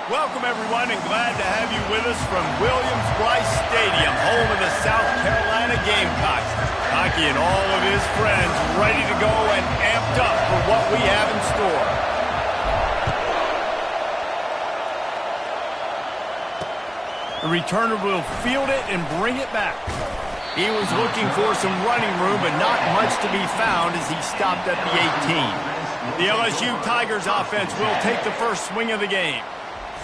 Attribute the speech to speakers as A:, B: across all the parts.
A: Welcome, everyone, and glad to have you with us from Williams-Brice Stadium, home of the South Carolina Gamecocks. Hockey and all of his friends ready to go and amped up for what we have in store. The returner will field it and bring it back. He was looking for some running room, but not much to be found as he stopped at the 18. The LSU Tigers offense will take the first swing of the game.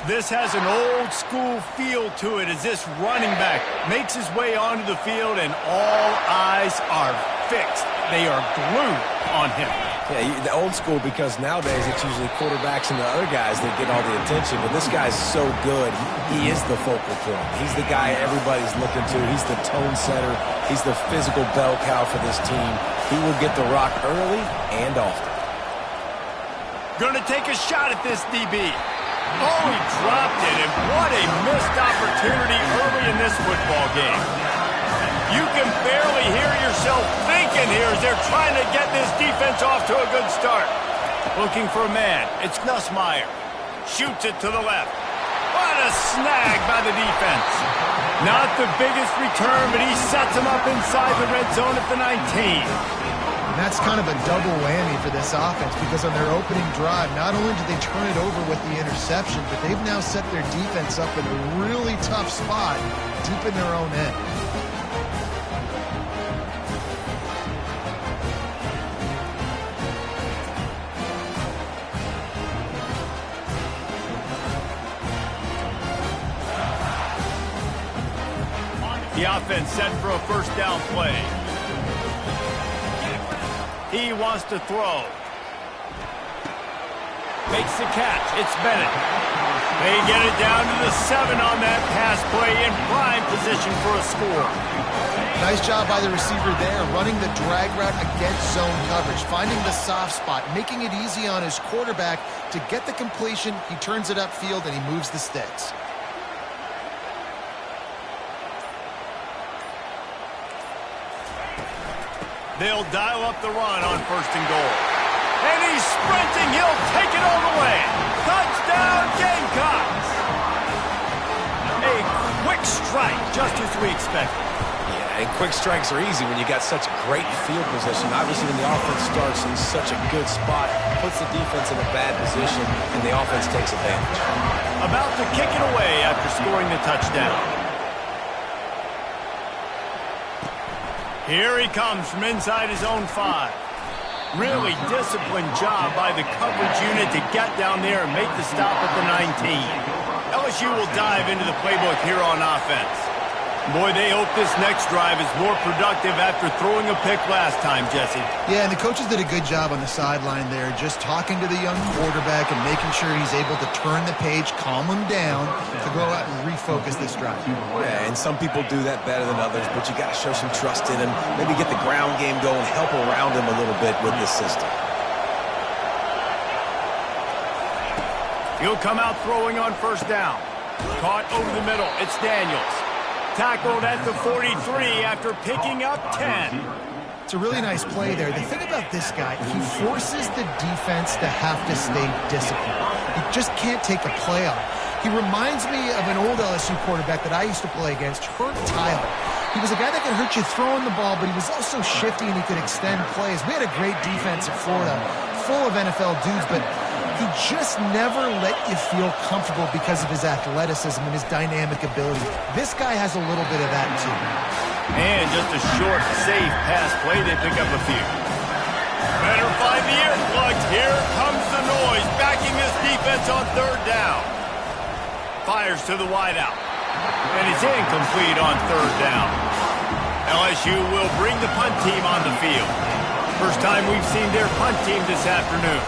A: This has an old-school feel to it as this running back makes his way onto the field and all eyes are fixed. They are glued on him.
B: Yeah, the old school because nowadays it's usually quarterbacks and the other guys that get all the attention. But this guy's so good. He is the focal point. He's the guy everybody's looking to. He's the tone setter. He's the physical bell cow for this team. He will get the rock early and often.
A: Going to take a shot at this DB. Oh, he dropped it, and what a missed opportunity early in this football game. You can barely hear yourself thinking here as they're trying to get this defense off to a good start. Looking for a man. It's Nussmeier. Shoots it to the left. What a snag by the defense. Not the biggest return, but he sets him up inside the red zone at the 19.
C: And that's kind of a double whammy for this offense because on their opening drive, not only did they turn it over with the interception, but they've now set their defense up in a really tough spot deep in their own end.
A: The offense set for a first down play. He wants to throw. Makes the catch. It's Bennett. They get it down to the 7 on that pass play in prime position for a score.
C: Nice job by the receiver there, running the drag route against zone coverage, finding the soft spot, making it easy on his quarterback to get the completion. He turns it upfield and he moves the sticks.
A: They'll dial up the run on first and goal. And he's sprinting. He'll take it all the way. Touchdown, Gamecocks! A quick strike, just as we expected.
B: Yeah, and quick strikes are easy when you got such great field position. Obviously, when the offense starts in such a good spot, puts the defense in a bad position, and the offense takes advantage.
A: About to kick it away after scoring the touchdown. Here he comes from inside his own 5. Really disciplined job by the coverage unit to get down there and make the stop at the 19. LSU will dive into the playbook here on offense. Boy, they hope this next drive is more productive after throwing a pick last time, Jesse.
C: Yeah, and the coaches did a good job on the sideline there, just talking to the young quarterback and making sure he's able to turn the page, calm him down, to go out and refocus this drive.
B: Yeah, and some people do that better than others, but you got to show some trust in him, maybe get the ground game going, help around him a little bit with this system.
A: He'll come out throwing on first down. Caught over the middle. It's Daniels. Tackled at the 43 after picking up 10.
C: It's a really nice play there. The thing about this guy, he forces the defense to have to stay disciplined. He just can't take a play off. He reminds me of an old LSU quarterback that I used to play against, Herb Tyler. He was a guy that could hurt you throwing the ball, but he was also shifty and he could extend plays. We had a great defense at Florida, full of NFL dudes, but he just never let you feel comfortable because of his athleticism and his dynamic ability. This guy has a little bit of that, too.
A: And just a short, safe pass play. They pick up a few. Better find the earplugs. Here comes the noise, backing this defense on third down. Fires to the wideout. And it's incomplete on third down. LSU will bring the punt team on the field. First time we've seen their punt team this afternoon.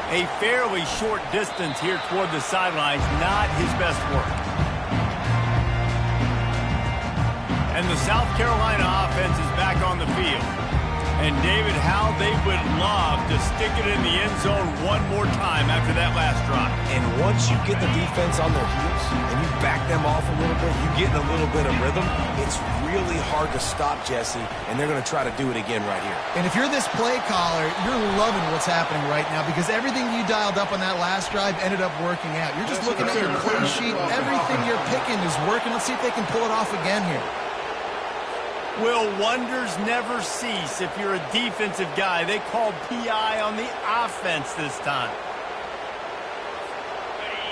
A: A fairly short distance here toward the sidelines, not his best work. And the South Carolina offense is back on the field. And, David, how they would love to stick it in the end zone one more time after that last drive.
B: And once you get the defense on their heels and you back them off a little bit, you get in a little bit of rhythm, it's really hard to stop, Jesse, and they're going to try to do it again right here.
C: And if you're this play caller, you're loving what's happening right now because everything you dialed up on that last drive ended up working out. You're just looking at your play sheet. Everything you're picking is working. Let's see if they can pull it off again here.
A: Will wonders never cease if you're a defensive guy? They called PI on the offense this time.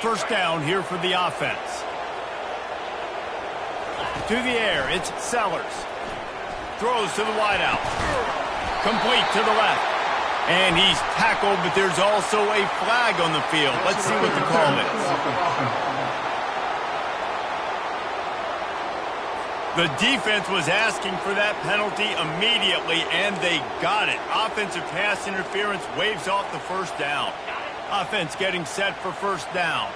A: First down here for the offense. To the air, it's Sellers. Throws to the wideout. Complete to the left. And he's tackled, but there's also a flag on the field. Let's see what the call is. The defense was asking for that penalty immediately, and they got it. Offensive pass interference waves off the first down. Offense getting set for first down.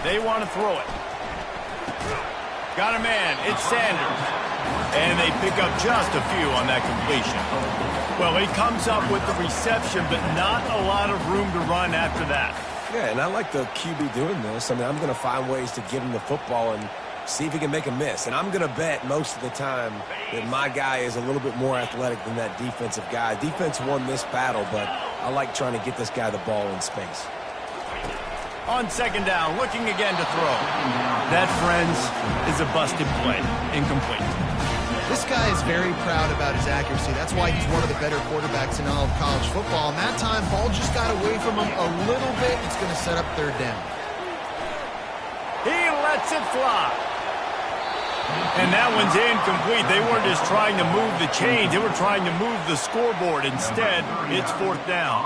A: They want to throw it. Got a man. It's Sanders. And they pick up just a few on that completion. Well, he comes up with the reception, but not a lot of room to run after that.
B: Yeah, and I like the QB doing this. I mean, I'm going to find ways to give him the football and see if he can make a miss. And I'm going to bet most of the time that my guy is a little bit more athletic than that defensive guy. Defense won this battle, but I like trying to get this guy the ball in space.
A: On second down, looking again to throw. That, friends, is a busted play. Incomplete.
C: This guy is very proud about his accuracy. That's why he's one of the better quarterbacks in all of college football. And that time, ball just got away from him a little bit. It's going to set up third down.
A: He lets it fly. And that one's incomplete. They weren't just trying to move the chains. They were trying to move the scoreboard. Instead, it's fourth down.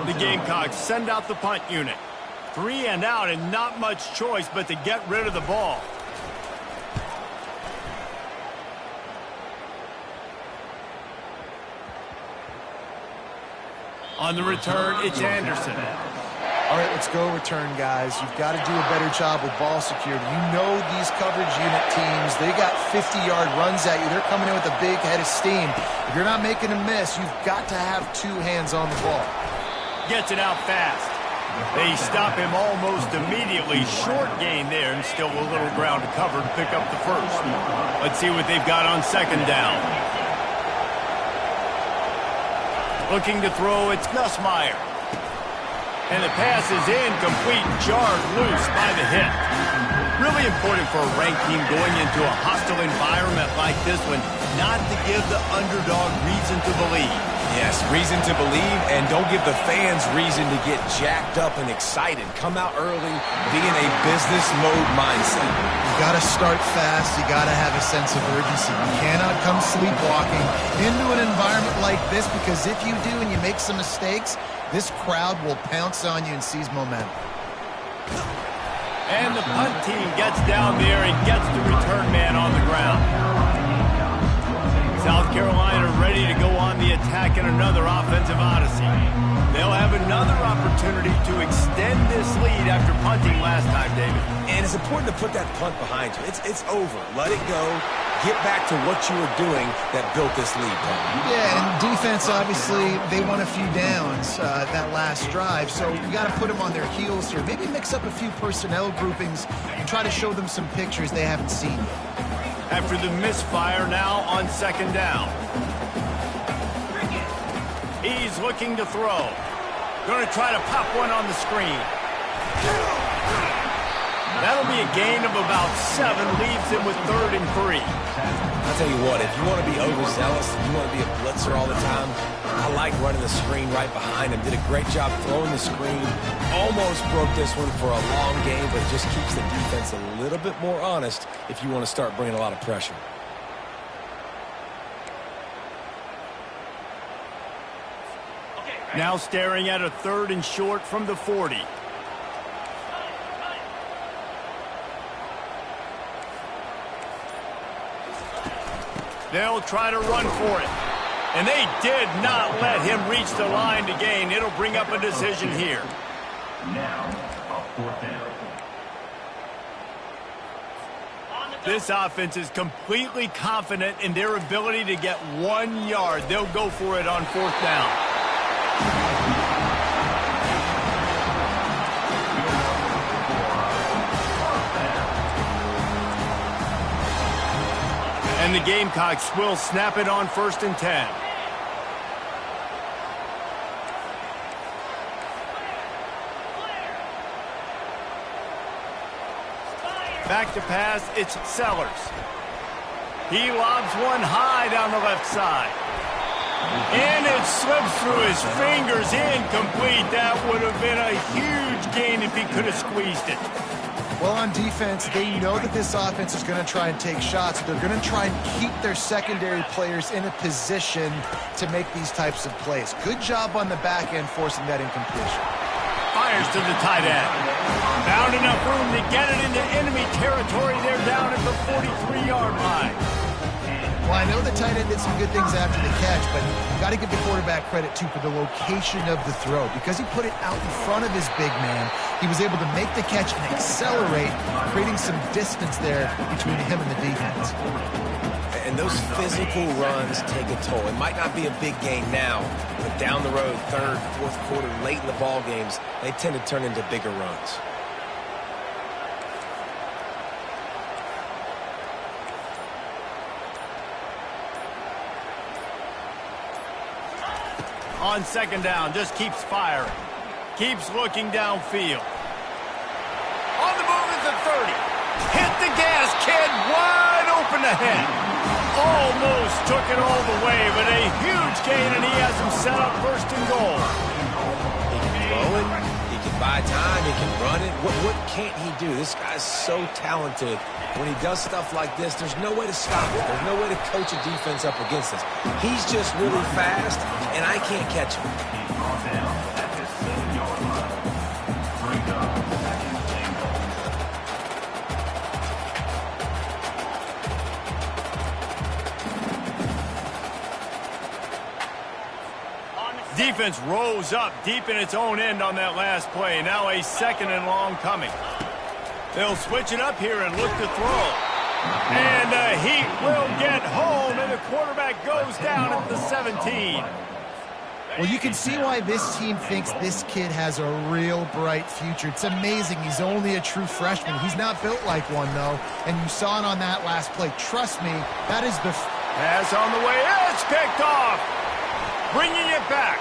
A: The Gamecocks send out the punt unit. 3 and out and not much choice but to get rid of the ball. On the return, it's Anderson.
C: All right, let's go return, guys. You've got to do a better job with ball security. You know these coverage unit teams, they got 50-yard runs at you. They're coming in with a big head of steam. If you're not making a miss, you've got to have 2 hands on the ball.
A: Gets it out fast. They stop him almost immediately. Short gain there and still a little ground to cover to pick up the first. Let's see what they've got on second down. Looking to throw, it's Nussmeier. And the pass is incomplete, jarred loose by the hit. Really important for a ranked team going into a hostile environment like this one, not to give the underdog reason to believe.
B: Yes, reason to believe, and don't give the fans reason to get jacked up and excited. Come out early, be in a business mode mindset.
C: You got to start fast. You got to have a sense of urgency. You cannot come sleepwalking into an environment like this, because if you do and you make some mistakes, this crowd will pounce on you and seize momentum.
A: And the punt team gets down there and gets the return man on the ground. South Carolina ready to go on the attack in another offensive odyssey. They'll have another opportunity to extend this lead after punting last time, David.
B: And it's important to put that punt behind you. It's over. Let it go. Get back to what you were doing that built this lead.
C: Yeah, and defense, obviously, they won a few downs that last drive, so you got to put them on their heels here. Maybe mix up a few personnel groupings and try to show them some pictures they haven't seen yet.
A: After the misfire, now on second down. He's looking to throw. Going to try to pop one on the screen. That'll be a gain of about 7, leaves him with 3rd and 3.
B: I'll tell you what, if you want to be overzealous, if you want to be a blitzer all the time, I like running the screen right behind him. Did a great job throwing the screen. Almost broke this one for a long game, but it just keeps the defense a little bit more honest if you want to start bringing a lot of pressure.
A: Now staring at a 3rd and short from the 40. They'll try to run for it. And they did not let him reach the line to gain. It'll bring up a decision here.
D: Now, a 4th down.
A: This offense is completely confident in their ability to get 1 yard. They'll go for it on 4th down. And the Gamecocks will snap it on 1st and 10. Back to pass, it's Sellers. He lobs one high down the left side. And it slips through his fingers, incomplete. That would have been a huge gain if he could have squeezed it.
C: Well, on defense, they know that this offense is going to try and take shots. They're going to try and keep their secondary players in a position to make these types of plays. Good job on the back end forcing that incompletion.
A: Fires to the tight end. Found enough room to get it into enemy territory. They're down at the 43-yard line.
C: Well, I know the tight end did some good things after the catch, but you've got to give the quarterback credit, too, for the location of the throw. Because he put it out in front of his big man, he was able to make the catch and accelerate, creating some distance there between him and the defense.
B: And those physical runs take a toll. It might not be a big gain now, but down the road, 3rd, 4th quarter, late in the ball games, they tend to turn into bigger runs.
A: On 2nd down, just keeps firing. Keeps looking downfield. On the move is the 30. Hit the gas, kid. Wide open ahead. Almost took it all the way, but a huge gain, and he has him set up 1st and goal.
B: He can throw it. He can buy time. He can run it. What can't he do? This guy's so talented. When he does stuff like this, there's no way to stop it. There's no way to coach a defense up against this. He's just really fast, and I can't catch him.
A: Defense rose up deep in its own end on that last play. Now a 2nd and long coming. They'll switch it up here and look to throw. And the Heat will get home, and the quarterback goes down at the 17.
C: Well, you can see why this team thinks this kid has a real bright future. It's amazing. He's only a true freshman. He's not built like one, though. And you saw it on that last play. Trust me, that is the...
A: Pass on the way. It's picked off. Bringing it back.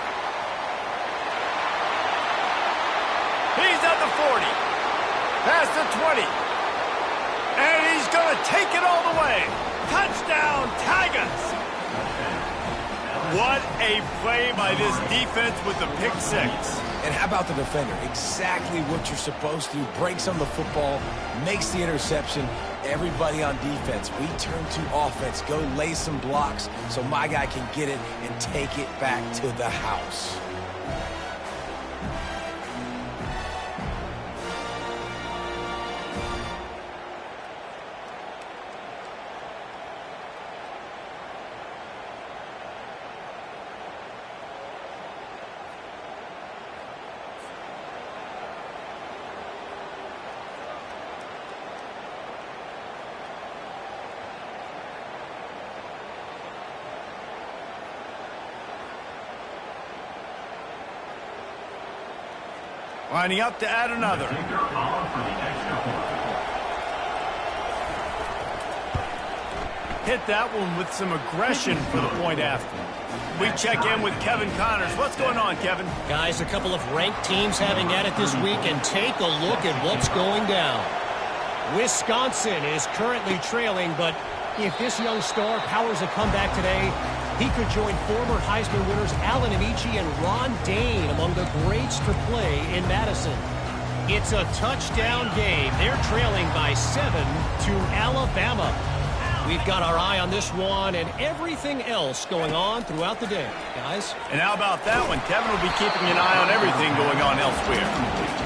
A: He's at the 40. Past the 20. And he's going to take it all the way. Touchdown, Tigers. What a play by this defense with the pick 6.
B: And how about the defender? Exactly what you're supposed to do. Breaks on the football, makes the interception. Everybody on defense, we turn to offense. Go lay some blocks so my guy can get it and take it back to the house.
A: Lining up to add another. Hit that one with some aggression for the point after. We check in with Kevin Connors. What's going on, Kevin?
D: Guys, a couple of ranked teams having at it this week, and take a look at what's going down. Wisconsin is currently trailing, but if this young star powers a comeback today, he could join former Heisman winners Allen Amici and Ron Dane among the greats to play in Madison. It's a touchdown game. They're trailing by 7 to Alabama. We've got our eye on this one and everything else going on throughout the day, guys.
A: And how about that one? Kevin will be keeping an eye on everything going on elsewhere.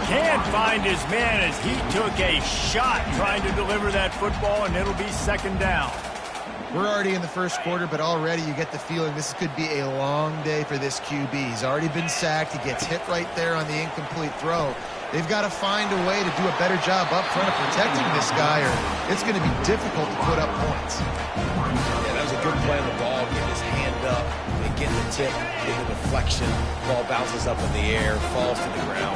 A: Can't find his man as he took a shot trying to deliver that football, and it'll be 2nd down.
C: We're already in the 1st quarter, but already you get the feeling this could be a long day for this QB. He's already been sacked. He gets hit right there on the incomplete throw. They've got to find a way to do a better job up front of protecting this guy, or it's going to be difficult to put up points.
B: Yeah, that was a good play on the ball, getting his hand up and getting the tip, getting the deflection. Ball bounces up in the air, falls to the ground.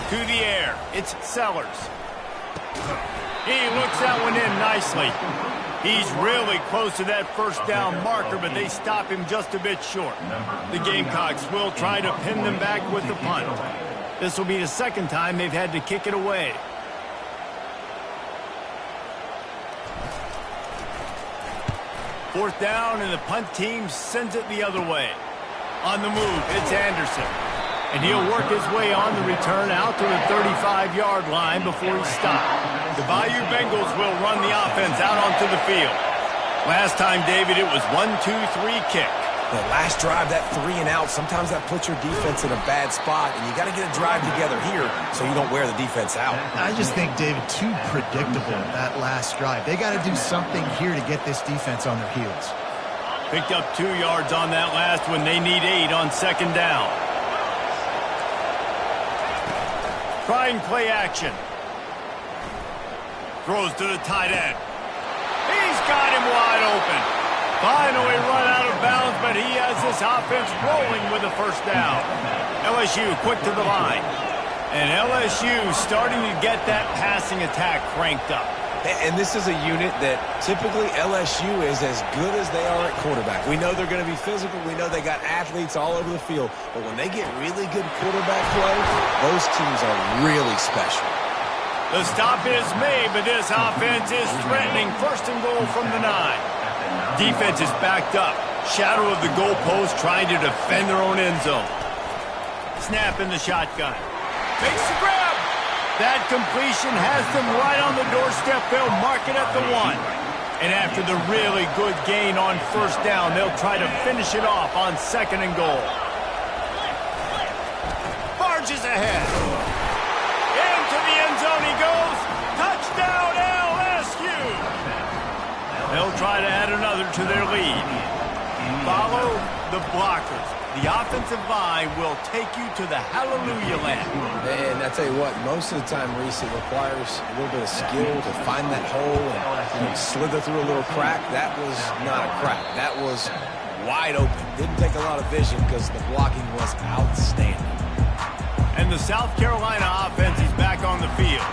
A: To the air, it's Sellers. He looks that one in nicely. He's really close to that first down marker, but they stop him just a bit short. The Gamecocks will try to pin them back with the punt. This will be the second time they've had to kick it away. Fourth down, and the punt team sends it the other way. On the move, it's Anderson. And he'll work his way on the return out to the 35-yard line before he's stopped. The Bayou Bengals will run the offense out onto the field. Last time, David, it was 1-2-3 kick.
B: The last drive, that 3 and out, sometimes that puts your defense in a bad spot, and you got to get a drive together here so you don't wear the defense out.
C: I just think, David, too predictable that last drive. They got to do something here to get this defense on their heels.
A: Picked up 2 yards on that last one. They need 8 on second down. Trying play action. Throws to the tight end. He's got him wide open. Finally run out of bounds, but he has this offense rolling with a first down. LSU quick to the line. And LSU starting to get that passing attack cranked up.
B: And this is a unit that typically LSU is as good as they are at quarterback. We know they're going to be physical. We know they got athletes all over the field. But when they get really good quarterback play, those teams are really special.
A: The stop is made, but this offense is threatening first and goal from the 9. Defense is backed up. Shadow of the goalpost trying to defend their own end zone. Snap in the shotgun. Makes the grab. That completion has them right on the doorstep. They'll mark it at the 1. And after the really good gain on first down, they'll try to finish it off on second and goal. Barges ahead. Into the end zone he goes. Touchdown LSU. They'll try to add another to their lead. Follow the blockers. The offensive line will take you to the hallelujah land.
B: And I tell you what, most of the time, Reese, it requires a little bit of skill to find that hole and slither through a little crack. That was not a crack. That was wide open. Didn't take a lot of vision because the blocking was outstanding.
A: And the South Carolina offense is back on the field.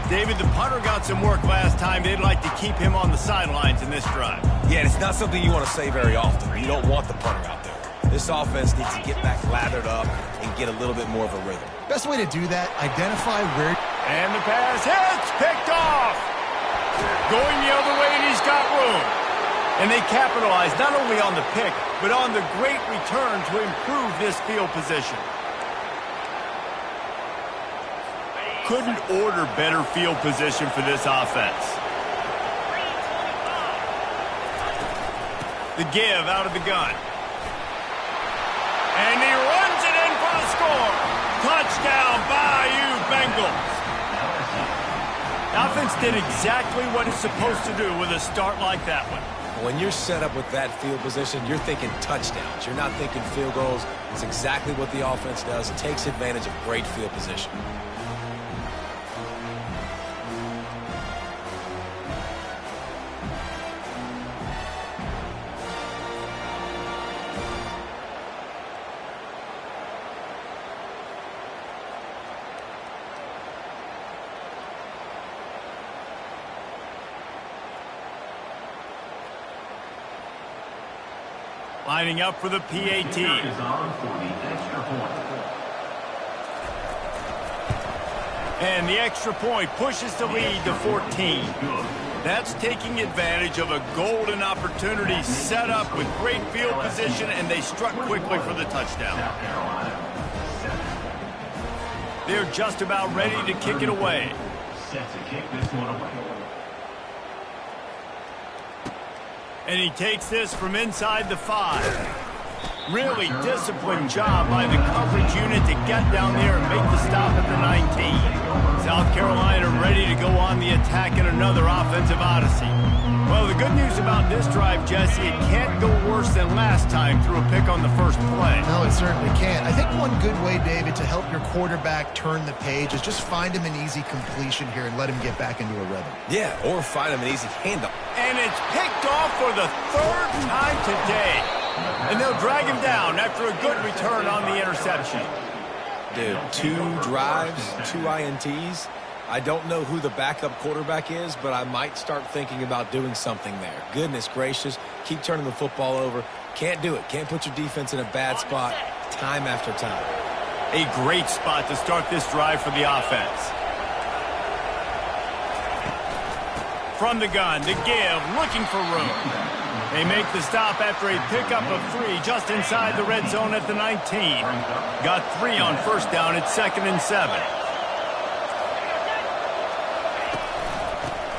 A: David, the punter got some work last time. They'd like to keep him on the sidelines in this drive.
B: Yeah, it's not something you want to say very often. You don't want the punter out there. This offense needs to get back lathered up and get a little bit more of a rhythm.
C: Best way to do that, identify where...
A: And the pass hits, picked off. Going the other way, and he's got room. And they capitalize not only on the pick, but on the great return to improve this field position. Couldn't order better field position for this offense. The give out of the gun. And he runs it in for the score. Touchdown, Bayou Bengals. The offense did exactly what it's supposed to do with a start like that one.
B: When you're set up with that field position, you're thinking touchdowns. You're not thinking field goals. It's exactly what the offense does. It takes advantage of great field position.
A: Lining up for the PAT. And the extra point pushes the lead to 14. That's taking advantage of a golden opportunity set up with great field position, and they struck quickly for the touchdown. They're just about ready to kick it away. Set to kick this one away. And he takes this from inside the 5. Really disciplined job by the coverage unit to get down there and make the stop at the 19. South Carolina ready to go on the attack in another offensive odyssey. Well, the good news about this drive, Jesse, it can't go worse than last time through a pick on the first play.
C: No, it certainly can't. I think one good way, David, to help your quarterback turn the page is just find him an easy completion here and let him get back into a rhythm.
B: Yeah, or find him an easy handoff.
A: And it's picked off for the third time today. And they'll drag him down after a good return on the interception.
B: Dude, 2 drives, 2 INTs. I don't know who the backup quarterback is, but I might start thinking about doing something there. Goodness gracious, keep turning the football over. Can't do it. Can't put your defense in a bad spot time after time.
A: A great spot to start this drive for the offense. From the gun, to give, looking for room. They make the stop after a pickup of 3 just inside the red zone at the 19. Got 3 on first down at 2nd and 7.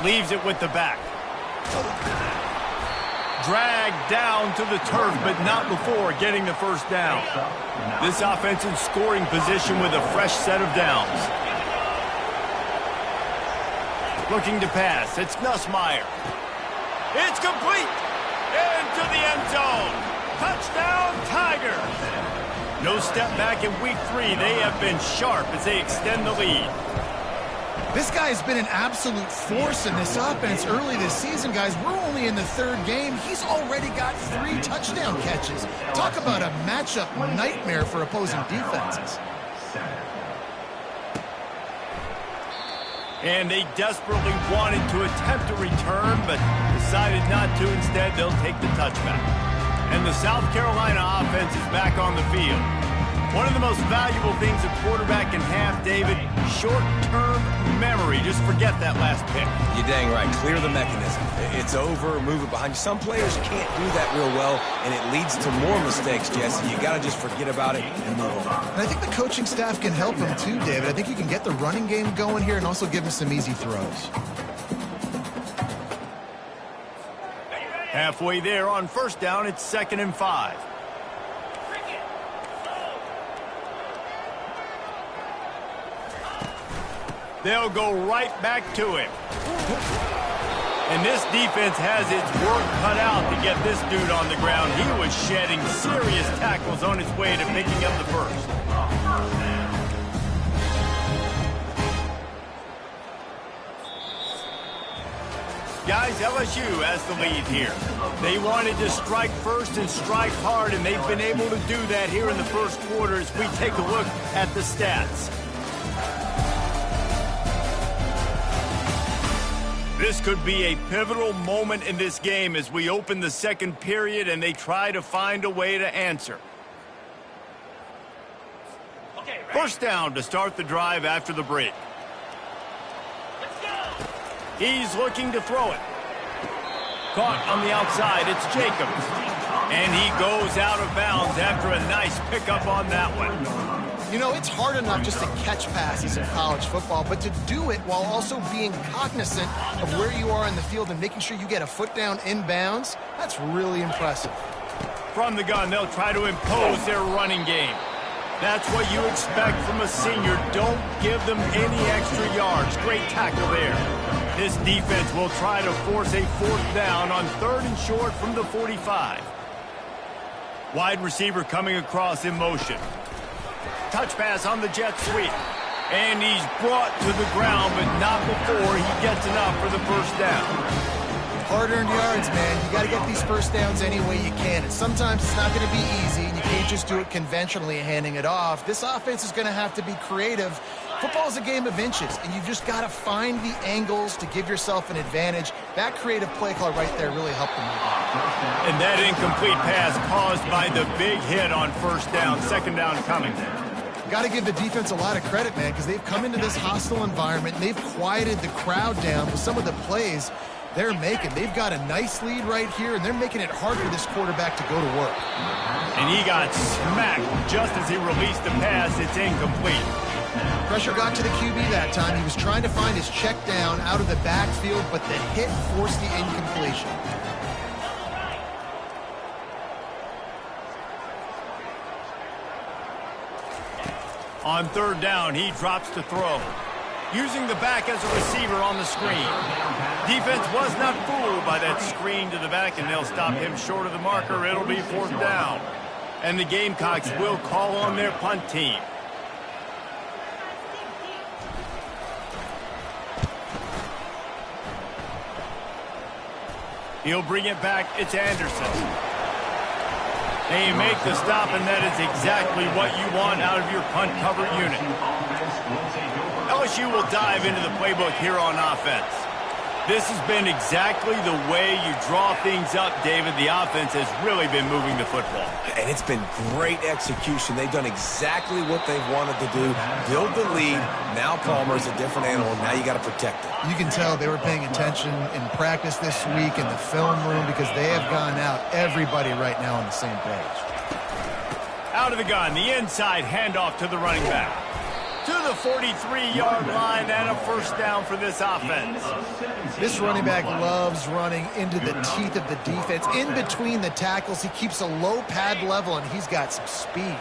A: Leaves it with the back. Dragged down to the turf, but not before getting the first down. This offense in scoring position with a fresh set of downs. Looking to pass. It's Nussmeier. It's complete. Into the end zone. Touchdown, Tigers. No step back in week 3. They have been sharp as they extend the lead.
C: This guy has been an absolute force in this offense early this season, guys. We're only in the 3rd game. He's already got 3 touchdown catches. Talk about a matchup nightmare for opposing defenses.
A: And they desperately wanted to attempt a return, but decided not to. Instead, they'll take the touchback. And the South Carolina offense is back on the field. One of the most valuable things a quarterback can have, David, short-term memory. Just forget that last pick.
B: You're dang right. Clear the mechanism. It's over, move it behind you. Some players can't do that real well, and it leads to more mistakes, Jesse. You got to just forget about it and move on. And I think the coaching staff can help him too, David. I think you can get the running game going here and also give him some easy throws.
A: Halfway there on first down, it's 2nd and 5. They'll go right back to him. And this defense has its work cut out to get this dude on the ground. He was shedding serious tackles on his way to picking up the first. Guys, LSU has the lead here. They wanted to strike first and strike hard, and they've been able to do that here in the first quarter as we take a look at the stats. This could be a pivotal moment in this game as we open the second period and they try to find a way to answer. First down to start the drive after the break. He's looking to throw it. Caught on the outside, it's Jacobs. And he goes out of bounds after a nice pickup on that one.
C: You know, it's hard enough just to catch passes in college football, but to do it while also being cognizant of where you are in the field and making sure you get a foot down inbounds, that's really impressive.
A: From the gun, they'll try to impose their running game. That's what you expect from a senior. Don't give them any extra yards. Great tackle there. This defense will try to force a 4th down on 3rd and short from the 45. Wide receiver coming across in motion. Touch pass on the jet sweep. And he's brought to the ground, but not before he gets enough for the first down.
C: Hard-earned yards, man. You got to get these first downs any way you can. And sometimes it's not going to be easy, and you can't just do it conventionally handing it off. This offense is going to have to be creative. Football is a game of inches, and you've just got to find the angles to give yourself an advantage. That creative play call right there really helped them.
A: And that incomplete pass caused by the big hit on first down. 2nd down coming.
C: Got to give the defense a lot of credit, man, because they've come into this hostile environment, and they've quieted the crowd down with some of the plays they're making. They've got a nice lead right here, and they're making it hard for this quarterback to go to work.
A: And he got smacked just as he released the pass. It's incomplete.
C: Pressure got to the QB that time. He was trying to find his check down out of the backfield, but the hit forced the incompletion. On 3rd down, he drops to throw.
A: using the back as a receiver on the screen. Defense was not fooled by that screen to the back, and they'll stop him short of the marker. It'll be 4th down. And the Gamecocks will call on their punt team. He'll bring it back. It's Anderson. They make the stop, and that is exactly what you want out of your punt cover unit. LSU will dive into the playbook here on offense. This has been exactly the way you draw things up, David. The offense has really been moving the football.
B: And it's been great execution. They've done exactly what they've wanted to do. Build the lead. Now Palmer's a different animal. Now you got to protect it.
C: You can tell they were paying attention in practice this week in the film room because they have gone out, everybody right now on the same page.
A: Out of the gun, the inside handoff to the running back. To the 43-yard line and a 1st down for this offense.
C: This running back loves running into the teeth of the defense. In between the tackles, he keeps a low pad level, and he's got some speed.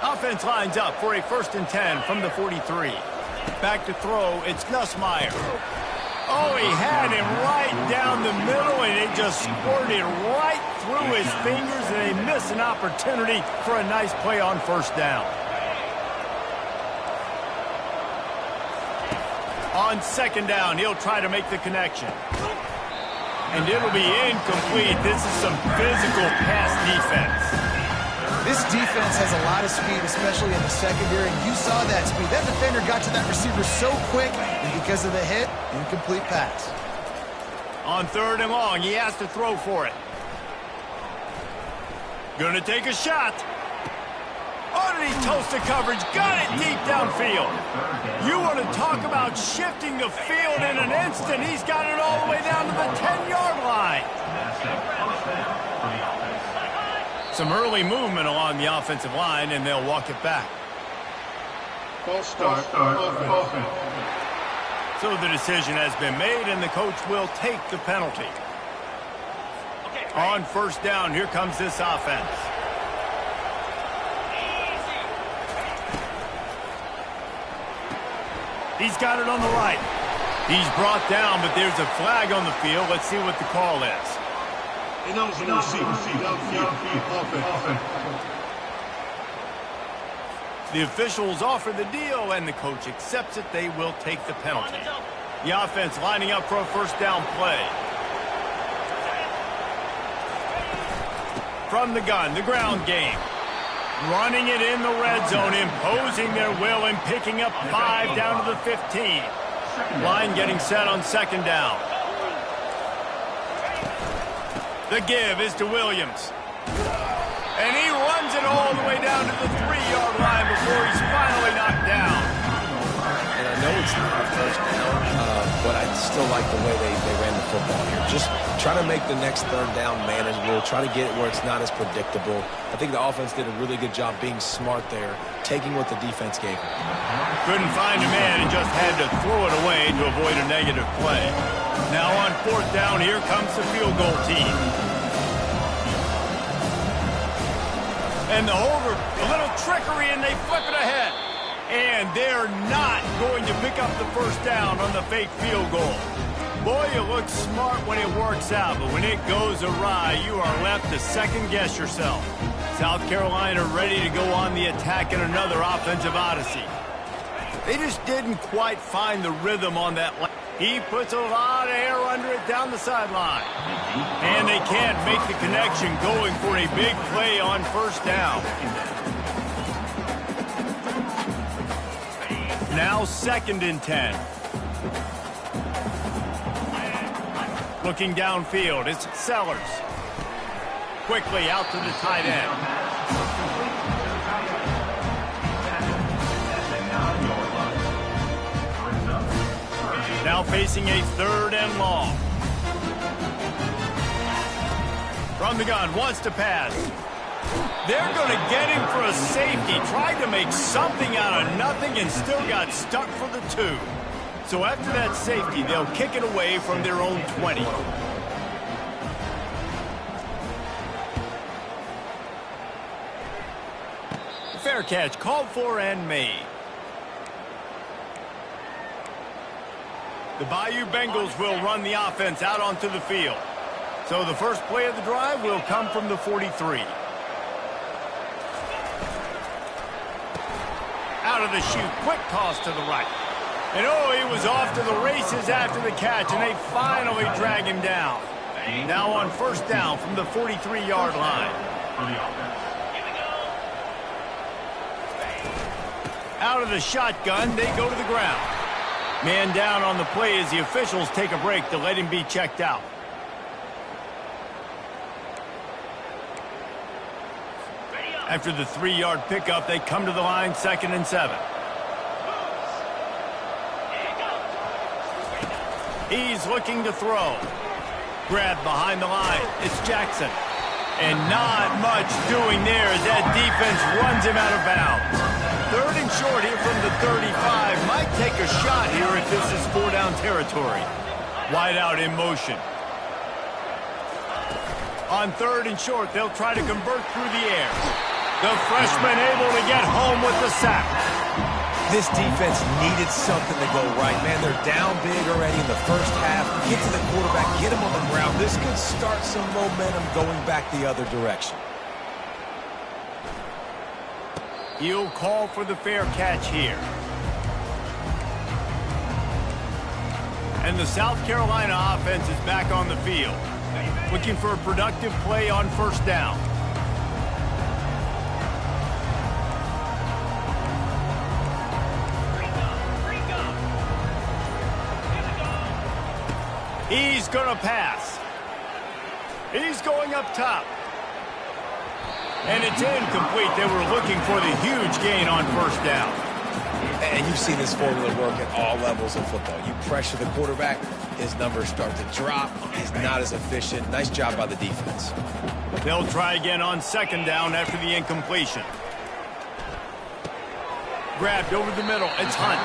A: Offense lines up for a 1st and 10 from the 43. Back to throw, it's Nussmeier. Oh, he had him right down the middle, and it just squirted right through his fingers, and they missed an opportunity for a nice play on 1st down. On 2nd down, he'll try to make the connection. And it'll be incomplete. This is some physical pass defense.
C: This defense has a lot of speed, especially in the secondary. You saw that speed. That defender got to that receiver so quick, and because of the hit, incomplete pass.
A: On 3rd and long, he has to throw for it. Gonna take a shot. Oh, did he toast the coverage? Got it deep downfield. You want to talk about shifting the field in an instant. He's got it all the way down to the 10-yard line. Some early movement along the offensive line, and they'll walk it back.
E: False start.
A: So the decision has been made, and the coach will take the penalty. On 1st down, here comes this offense. He's got it on the right. He's brought down, but there's a flag on the field. Let's see what the call is. The officials offer the deal, and the coach accepts it. They will take the penalty. The offense lining up for a 1st down play. From the gun, the ground game. Running it in the red zone, imposing their will and picking up 5 down to the 15. Line getting set on 2nd down. The give is to Williams. And he runs it all the way down to the 3-yard line before he's finally knocked down.
B: And I know it's not a 1st down, but I still like the way they ran the football here. Just try to make the next 3rd down manageable. Try to get it where it's not as predictable. I think the offense did a really good job being smart there, taking what the defense gave him.
A: Couldn't find a man and just had to throw it away to avoid a negative play. Now on 4th down, here comes the field goal team. And the holder, a little trickery, and they flip it ahead. And they're not going to pick up the 1st down on the fake field goal. Boy, you look smart when it works out, but when it goes awry, you are left to second-guess yourself. South Carolina ready to go on the attack in another offensive odyssey. They just didn't quite find the rhythm on that line. He puts a lot of air under it down the sideline. And they can't make the connection going for a big play on 1st down. Now 2nd and 10. Looking downfield, it's Sellers. Quickly out to the tight end. Now facing a 3rd and long. From the gun, wants to pass. They're going to get him for a safety. Tried to make something out of nothing and still got stuck for the 2. So after that safety, they'll kick it away from their own 20. Fair catch called for and made. The Bayou Bengals will run the offense out onto the field. So the first play of the drive will come from the 43. Out of the chute, quick toss to the right. And oh, he was off to the races after the catch, and they finally drag him down. Now on first down from the 43-yard line. Out of the shotgun, they go to the ground. Man down on the play as the officials take a break to let him be checked out. After the 3-yard pickup, they come to the line, 2nd and 7. He's looking to throw. Grabbed behind the line. It's Jackson. And not much doing there as that defense runs him out of bounds. 3rd and short here from the 35. Might take a shot here if this is 4-down territory. Wide out in motion. On 3rd and short, they'll try to convert through the air. The freshman able to get home with the sack.
B: This defense needed something to go right, man. They're down big already in the first half. Get to the quarterback, get him on the ground. This could start some momentum going back the other direction.
A: He'll call for the fair catch here. And the South Carolina offense is back on the field. Looking for a productive play on first down. He's going to pass. He's going up top. And it's incomplete. They were looking for the huge gain on first down.
B: And you've seen this formula work at all levels of football. You pressure the quarterback, his numbers start to drop. He's not as efficient. Nice job by the defense.
A: They'll try again on 2nd down after the incompletion. Grabbed over the middle. It's Hunt.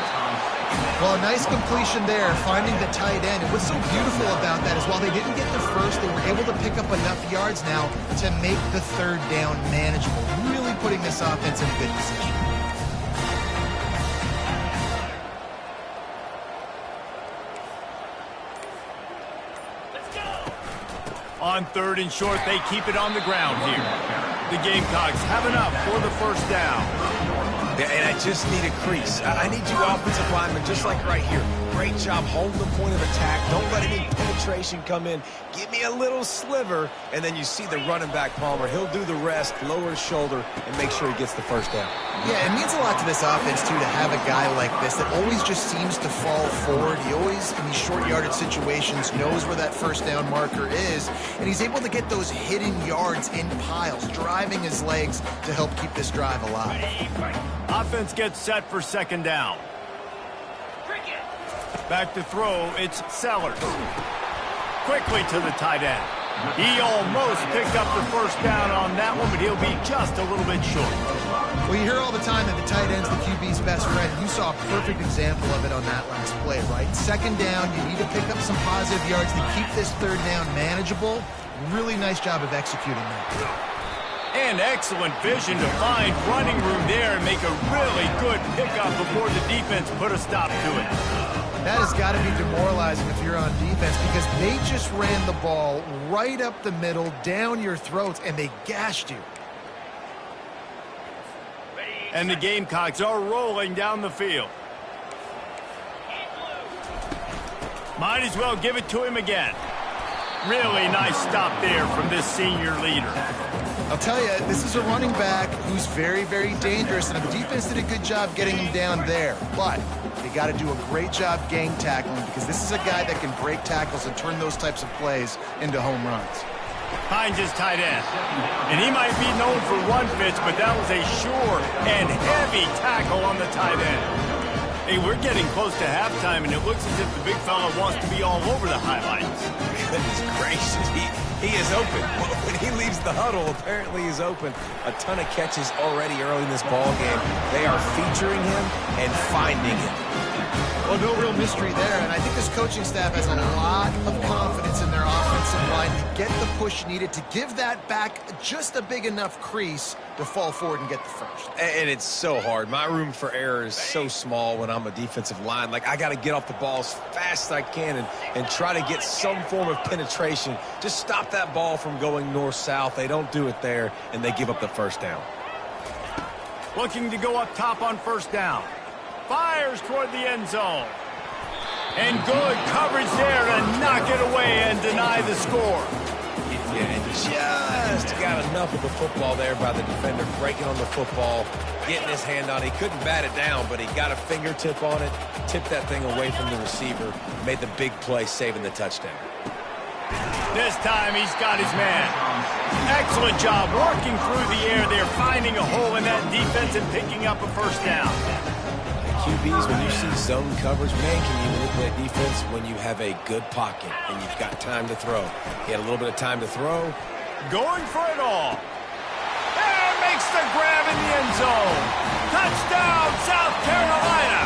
C: Well, a nice completion there, finding the tight end. And what's so beautiful about that is while they didn't get the first, they were able to pick up enough yards now to make the 3rd down manageable, really putting this offense in a good position.
A: On 3rd and short, they keep it on the ground here. The Gamecocks have enough for the first down.
B: And I just need a crease. I need you offensive linemen just like right here. Great job holding the point of attack. Don't let any penetration come in. Give me a little sliver, and then you see the running back, Palmer. He'll do the rest, lower his shoulder, and make sure he gets the first down.
C: Yeah, it means a lot to this offense, too, to have a guy like this that always just seems to fall forward. He always, in these short-yarded situations, knows where that first down marker is, and he's able to get those hidden yards in piles, driving his legs to help keep this drive alive.
A: Offense gets set for 2nd down. Back to throw, it's Sellers. Quickly to the tight end. He almost picked up the first down on that one, but he'll be just a little bit short.
C: Well, you hear all the time that the tight end's the QB's best friend. You saw a perfect example of it on that last play, right? 2nd down, you need to pick up some positive yards to keep this 3rd down manageable. Really nice job of executing that.
A: And excellent vision to find running room there and make a really good pickup before the defense put a stop to it.
C: That has got to be demoralizing if you're on defense because they just ran the ball right up the middle, down your throats, and they gashed you.
A: And the Gamecocks are rolling down the field. Might as well give it to him again. Really nice stop there from this senior leader.
C: I'll tell you, this is a running back who's very, very dangerous, and the defense did a good job getting him down there. But they got to do a great job gang tackling because this is a guy that can break tackles and turn those types of plays into home runs.
A: Finds his tight end. And he might be known for one pitch, but that was a sure and heavy tackle on the tight end. Hey, we're getting close to halftime, and it looks as if the big fella wants to be all over the highlights.
B: Goodness gracious, he is open. When he leaves the huddle, apparently he's open. A ton of catches already early in this ball game. They are featuring him and finding him.
C: Well, no real mystery there, and I think this coaching staff has a lot of confidence in their offensive offensive line to get the push needed to give that back just a big enough crease to fall forward and get the first.
B: And it's so hard. My room for error is so small when I'm a defensive line. Like, I got to get off the ball as fast as I can and try to get some form of penetration. Just stop that ball from going north-south. They don't do it there, and they give up the first down.
A: Looking to go up top on first down. Fires toward the end zone. And good coverage there to knock it away and deny the score.
B: Yeah, just got enough of the football there by the defender, breaking on the football, getting his hand on it. He couldn't bat it down, but he got a fingertip on it, tipped that thing away from the receiver, made the big play, saving the touchdown.
A: This time he's got his man. Excellent job working through the air there, finding a hole in that defense and picking up a first down.
B: QBs, when you see zone coverage, man, can you manipulate defense when you have a good pocket and you've got time to throw? He had a little bit of time to throw.
A: Going for it all. And makes the grab in the end zone. Touchdown, South Carolina.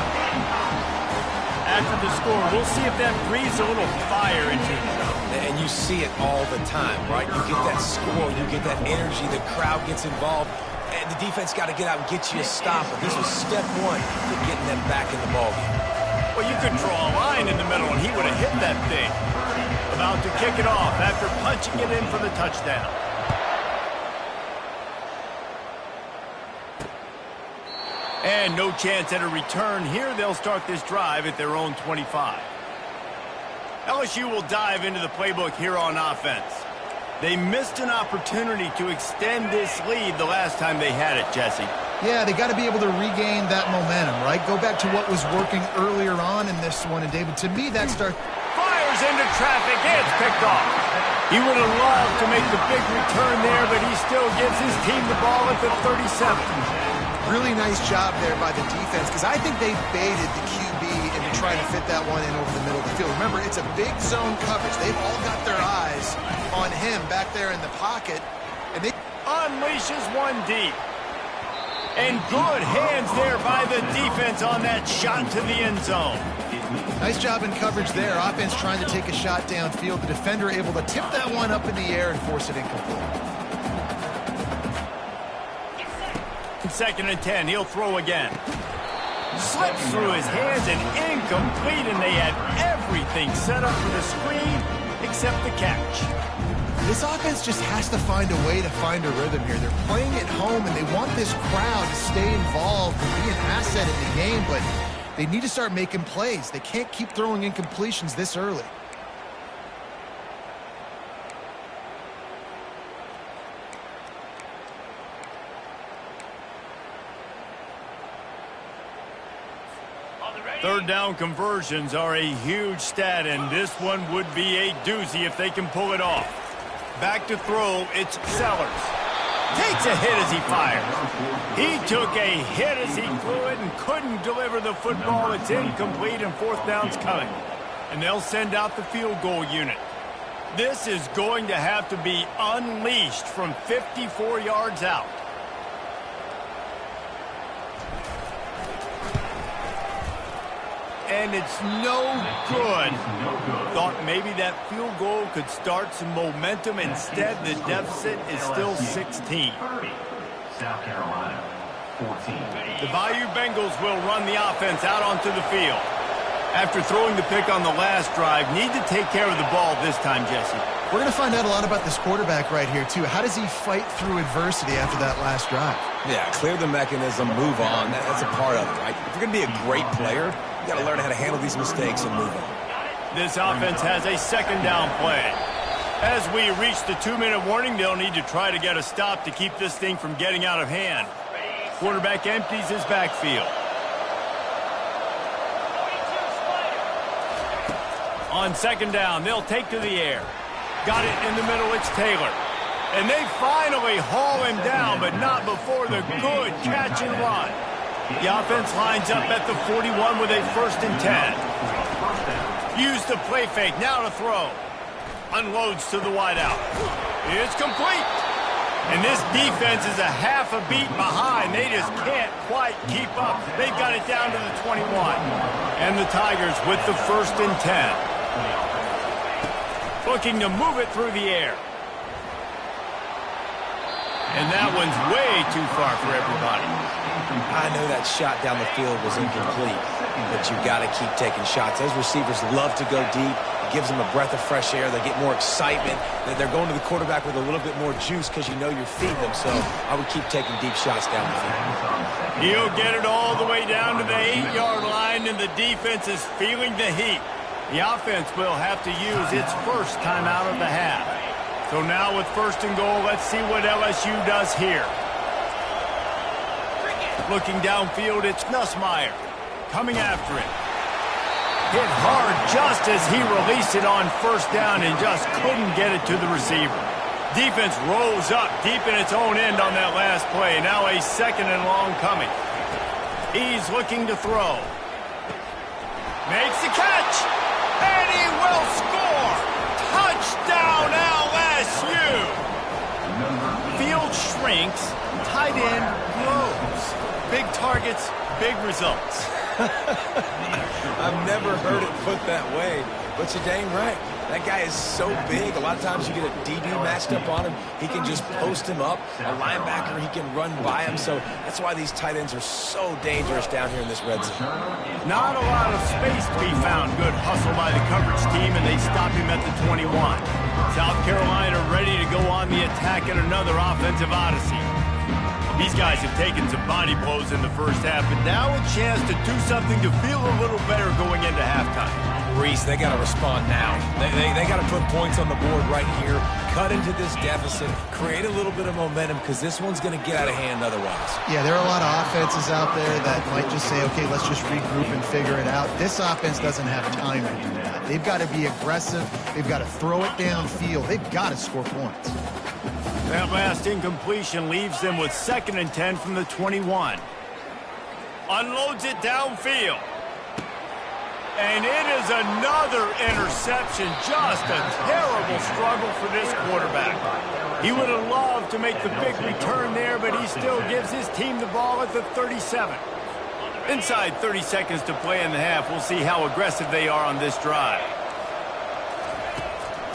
A: After the score, we'll see if that breathes a little fire into them.
B: And you see it all the time, right? You get that score, you get that energy, the crowd gets involved. And the defense got to get out and get you a stop. But this was step one to getting them back in the ballgame.
A: Well, you could draw a line in the middle, and he would have hit that thing. About to kick it off after punching it in for the touchdown. And no chance at a return here. They'll start this drive at their own 25. LSU will dive into the playbook here on offense. They missed an opportunity to extend this lead the last time they had it, Jesse.
C: Yeah, they got to be able to regain that momentum, right? Go back to what was working earlier on in this one. And, David, to me, that starts...
A: Fires into traffic. It's picked off. He would have loved to make the big return there, but he still gives his team the ball at the 37.
C: Really nice job there by the defense, because I think they baited the QB into trying to fit that one in over the middle of the field. Remember, it's a big zone coverage. They've all got their eyes on him back there in the pocket. And they
A: unleashes one deep. And good hands there by the defense on that shot to the end zone.
C: Nice job in coverage there. Offense trying to take a shot downfield. The defender able to tip that one up in the air and force it incomplete.
A: 2nd and 10. He'll throw again. Slips through his hands and incomplete, and they had everything set up for the screen except the catch.
C: This offense just has to find a way to find a rhythm here. They're playing at home, and they want this crowd to stay involved and be an asset in the game, but they need to start making plays. They can't keep throwing incompletions this early.
A: Third down conversions are a huge stat, and this one would be a doozy if they can pull it off. Back to throw, it's Sellers. Takes a hit as he fires. He took a hit as he threw it and couldn't deliver the football. It's incomplete, and 4th down's coming. And they'll send out the field goal unit. This is going to have to be unleashed from 54 yards out. And it's no good. Thought maybe that field goal could start some momentum. Instead, the deficit is still 16.
F: South Carolina, 14.
A: The Bayou Bengals will run the offense out onto the field. After throwing the pick on the last drive, need to take care of the ball this time, Jesse.
C: We're going to find out a lot about this quarterback right here, too. How does he fight through adversity after that last drive?
B: Yeah, clear the mechanism, move on. That's a part of it, right? If you're going to be a great player, you got to learn how to handle these mistakes and move on.
A: This offense has a 2nd down play. As we reach the 2-minute warning, they'll need to try to get a stop to keep this thing from getting out of hand. Quarterback empties his backfield. On 2nd down, they'll take to the air. Got it in the middle, it's Taylor. And they finally haul him down, but not before the good catch and run. The offense lines up at the 41 with a 1st and 10. Use the play fake, now to throw. Unloads to the wideout. It's complete. And this defense is a half a beat behind. They just can't quite keep up. They've got it down to the 21. And the Tigers with the 1st and 10. Looking to move it through the air. And that one's way too far for everybody.
B: I know that shot down the field was incomplete, but you got to keep taking shots. Those receivers love to go deep. It gives them a breath of fresh air. They get more excitement. They're going to the quarterback with a little bit more juice because you know you're feeding them. So I would keep taking deep shots down the field.
A: He'll get it all the way down to the 8-yard line, and the defense is feeling the heat. The offense will have to use its first timeout of the half. So now with first and goal, let's see what LSU does here. Looking downfield, it's Nussmeier coming after it. Hit hard just as he released it on first down and just couldn't get it to the receiver. Defense rose up deep in its own end on that last play. Now a second and long coming. He's looking to throw. Makes the catch. And he will score. Touchdown LSU. Field shrinks. Tight end grows. Big targets, big results.
B: I've never heard it put that way, but you're dang right. That guy is so big. A lot of times you get a DB matched up on him. He can just post him up. A linebacker, he can run by him. So that's why these tight ends are so dangerous down here in this red zone.
A: Not a lot of space to be found. Good hustle by the coverage team, and they stop him at the 21. South Carolina ready to go on the attack in another offensive odyssey. These guys have taken some body blows in the first half, but now a chance to do something to feel a little better going into halftime.
B: Reese, they got to respond now. They got to put points on the board right here, cut into this deficit, create a little bit of momentum, because this one's going to get out of hand otherwise.
C: Yeah, there are a lot of offenses out there that might just say, okay, let's just regroup and figure it out. This offense doesn't have time to do that. They've got to be aggressive. They've got to throw it downfield. They've got to score points.
A: That last incompletion leaves them with 2nd and 10 from the 21. Unloads it downfield. And it is another interception. Just a terrible struggle for this quarterback. He would have loved to make the big return there, but he still gives his team the ball at the 37. Inside 30 seconds to play in the half. We'll see how aggressive they are on this drive.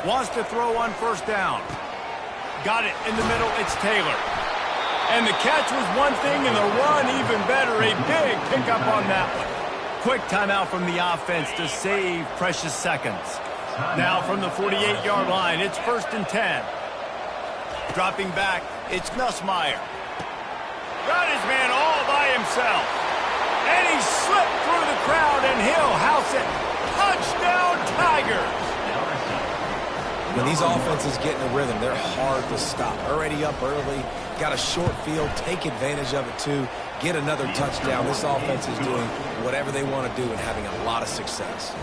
A: Wants to throw on first down. Got it in the middle. It's Taylor. And the catch was one thing, and the run even better. A big pickup on that one. Quick timeout from the offense to save precious seconds. Now from the 48-yard line, it's 1st and 10. Dropping back, it's Nussmeier. Got his man all by himself. And he slipped through the crowd, and he'll house it. Touchdown, Tigers!
B: When these offenses get in a rhythm, they're hard to stop. Already up early, got a short field, take advantage of it too, get another touchdown. This offense is doing whatever they want to do and having a lot of success.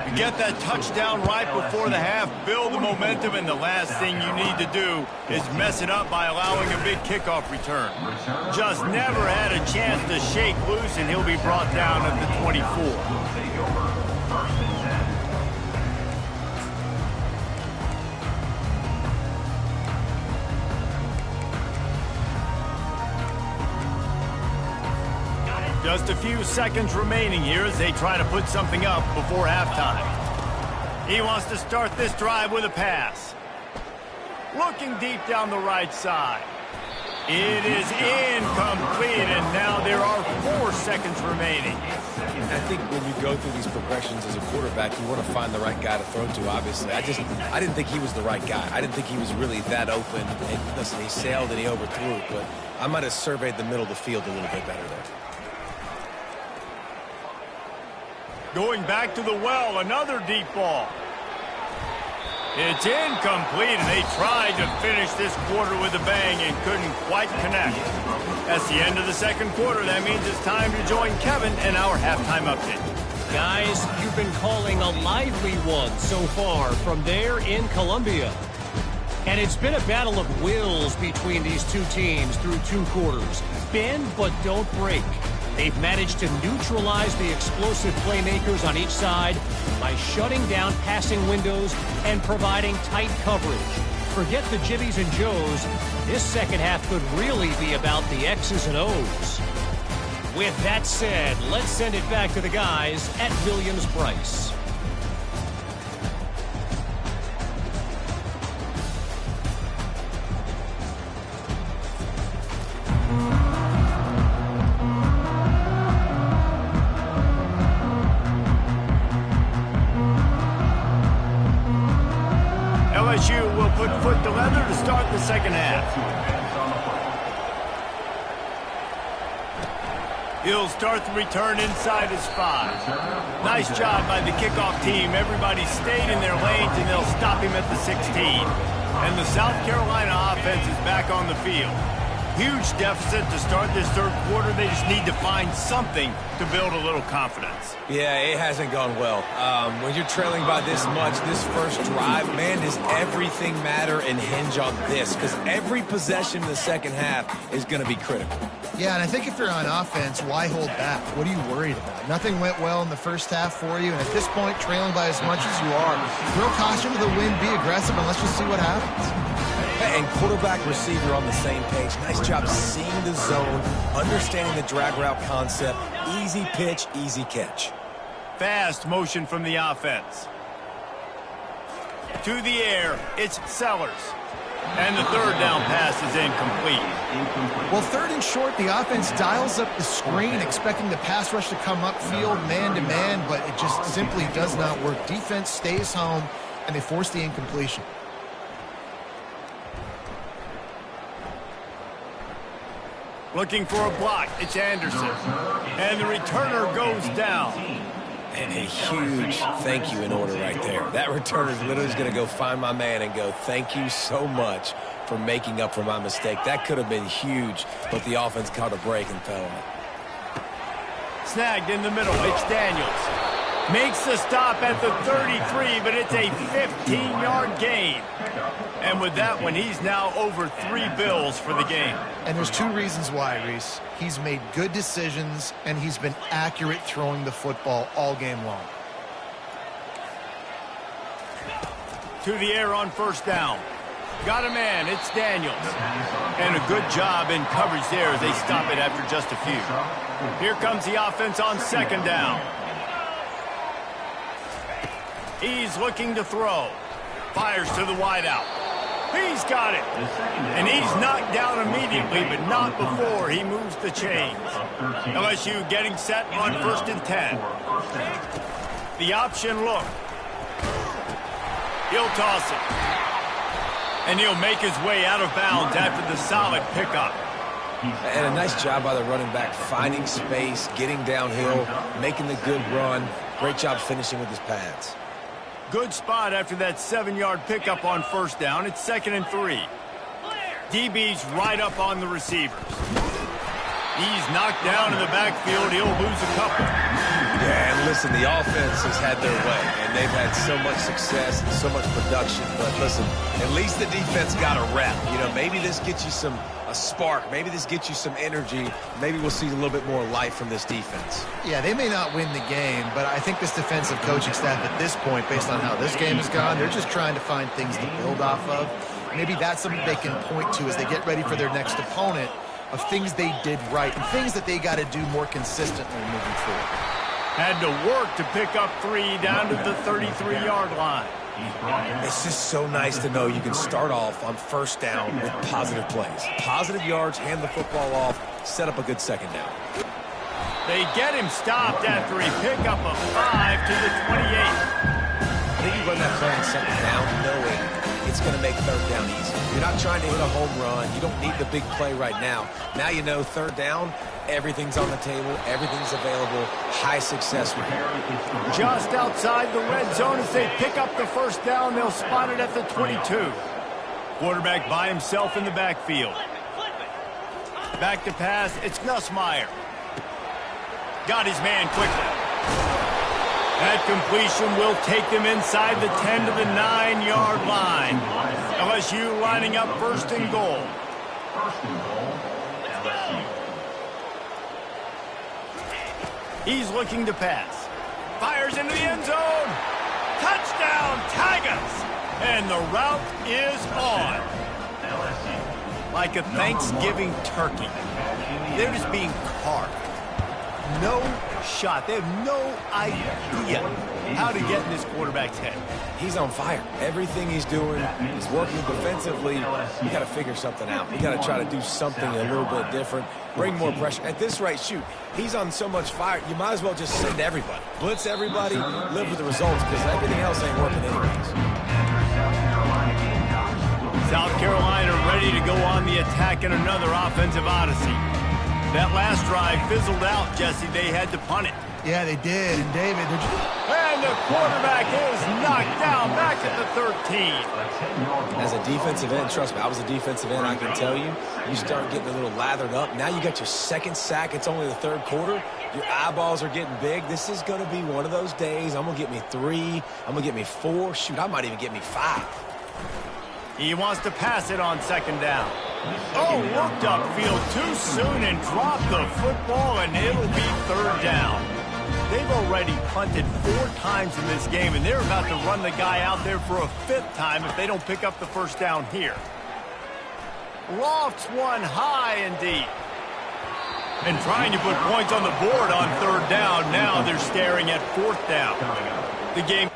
A: You get that touchdown right before the half, build the momentum, and the last thing you need to do is mess it up by allowing a big kickoff return. Just never had a chance to shake loose, and he'll be brought down at the 24. Just a few seconds remaining here as they try to put something up before halftime. He wants to start this drive with a pass. Looking deep down the right side. It is incomplete, and now there are 4 seconds remaining.
B: I think when you go through these progressions as a quarterback, you want to find the right guy to throw to, obviously. I didn't think he was the right guy. I didn't think he was really that open. And listen, he sailed and he overthrew it, but I might have surveyed the middle of the field a little bit better there.
A: Going back to the well, another deep ball. It's incomplete, and they tried to finish this quarter with a bang and couldn't quite connect. That's the end of the second quarter. That means it's time to join Kevin in our halftime update.
D: Guys, you've been calling a lively one so far from there in Columbia. And it's been a battle of wills between these two teams through 2 quarters. Bend but don't break. They've managed to neutralize the explosive playmakers on each side by shutting down passing windows and providing tight coverage. Forget the Jimmies and Joes. This second half could really be about the X's and O's. With that said, let's send it back to the guys at Williams-Brice.
A: second half. He'll start the return inside his 5. Nice job by the kickoff team. Everybody stayed in their lanes, and they'll stop him at the 16. And the South Carolina offense is back on the field. Huge deficit to start this third quarter. They just need to find something to build a little confidence.
B: Yeah, it hasn't gone well. When you're trailing by this much, this first drive, man, does everything matter and hinge on this? Because every possession in the second half is going to be critical.
C: Yeah, and I think if you're on offense, why hold back? What are you worried about? Nothing went well in the first half for you, and at this point, trailing by as much as you are, throw caution to the wind, be aggressive, and let's just see what happens.
B: And quarterback receiver on the same page. Nice job seeing the zone, understanding the drag route concept. Easy pitch, easy catch.
A: Fast motion from the offense. To the air, it's Sellers. And the third down pass is incomplete.
C: Well, third and short, the offense dials up the screen, expecting the pass rush to come upfield man-to-man, but it just simply does not work. Defense stays home, and they force the incompletion.
A: Looking for a block. It's Anderson. And the returner goes down.
B: And a huge thank you in order right there. That returner is literally going to go find my man and go, thank you so much for making up for my mistake. That could have been huge, but the offense caught a break and fell on it.
A: Snagged in the middle. It's Daniels. Makes the stop at the 33, but it's a 15-yard gain. And with that one, he's now over 3 bills for the game.
C: And there's 2 reasons why, Reese. He's made good decisions, and he's been accurate throwing the football all game long.
A: To the air on first down. Got a man. It's Daniels. And a good job in coverage there as they stop it after just a few. Here comes the offense on second down. He's looking to throw. Fires to the wideout. He's got it. And he's knocked down immediately, but not before he moves the chains. LSU getting set on 1st and 10. The option look. He'll toss it. And he'll make his way out of bounds after the solid pickup.
B: And a nice job by the running back, finding space, getting downhill, making the good run. Great job finishing with his pads.
A: Good spot after that 7-yard pickup on first down. It's 2nd and 3. DB's right up on the receivers. He's knocked down in the backfield. He'll lose a couple.
B: Yeah, and listen, the offense has had their way, and they've had so much success and so much production. But listen, at least the defense got a rep. You know, maybe this gets you a spark. Maybe this gets you some energy. Maybe we'll see a little bit more life from this defense.
C: Yeah, they may not win the game, but I think this defensive coaching staff at this point, based on how this game has gone, they're just trying to find things to build off of. Maybe that's something they can point to as they get ready for their next opponent, of things they did right and things that they got to do more consistently moving forward.
A: Had to work to pick up 3 down to the 33-yard line.
B: It's just so nice to know you can start off on first down with positive plays. Positive yards, hand the football off, set up a good second down.
A: They get him stopped after a pickup of 5 to the 28.
B: I think you run that play on second down knowing it's going to make third down easy. You're not trying to hit a home run. You don't need the big play right now. Now you know third down, everything's on the table, everything's available, high success rate.
A: Just outside the red zone as they pick up the first down, they'll spot it at the 22. Quarterback by himself in the backfield. Back to pass, it's Nussmeier. Got his man quickly. That completion will take them inside the 10 to the 9-yard line. LSU lining up 1st and goal. He's looking to pass. Fires into the end zone. Touchdown, Tigers! And the route is on. Like a Thanksgiving turkey. They're just being carved. No shot. They have no idea how to get in this quarterback's head.
B: He's on fire. Everything he's doing is working defensively. We got to figure something out. We got to try to do something a little bit different, bring more pressure. At this rate, shoot, he's on so much fire, you might as well just send everybody. Blitz everybody, live with the results, because everything else ain't working anyways.
A: South Carolina ready to go on the attack in another offensive odyssey. That last drive fizzled out, Jesse. They had to punt it.
C: Yeah, they did. And David, they're just...
A: And the quarterback is knocked down back at the 13.
B: As a defensive end, trust me, I was a defensive end, I can tell you, you start getting a little lathered up. Now you got your second sack. It's only the third quarter. Your eyeballs are getting big. This is going to be one of those days. I'm going to get me 3. I'm going to get me 4. Shoot, I might even get me 5.
A: He wants to pass it on second down. Oh, looked upfield too soon and dropped the football, and it'll be third down. They've already punted 4 times in this game, and they're about to run the guy out there for a 5th time if they don't pick up the first down here. Lofts one high and deep. And trying to put points on the board on third down. Now they're staring at 4th down. The game...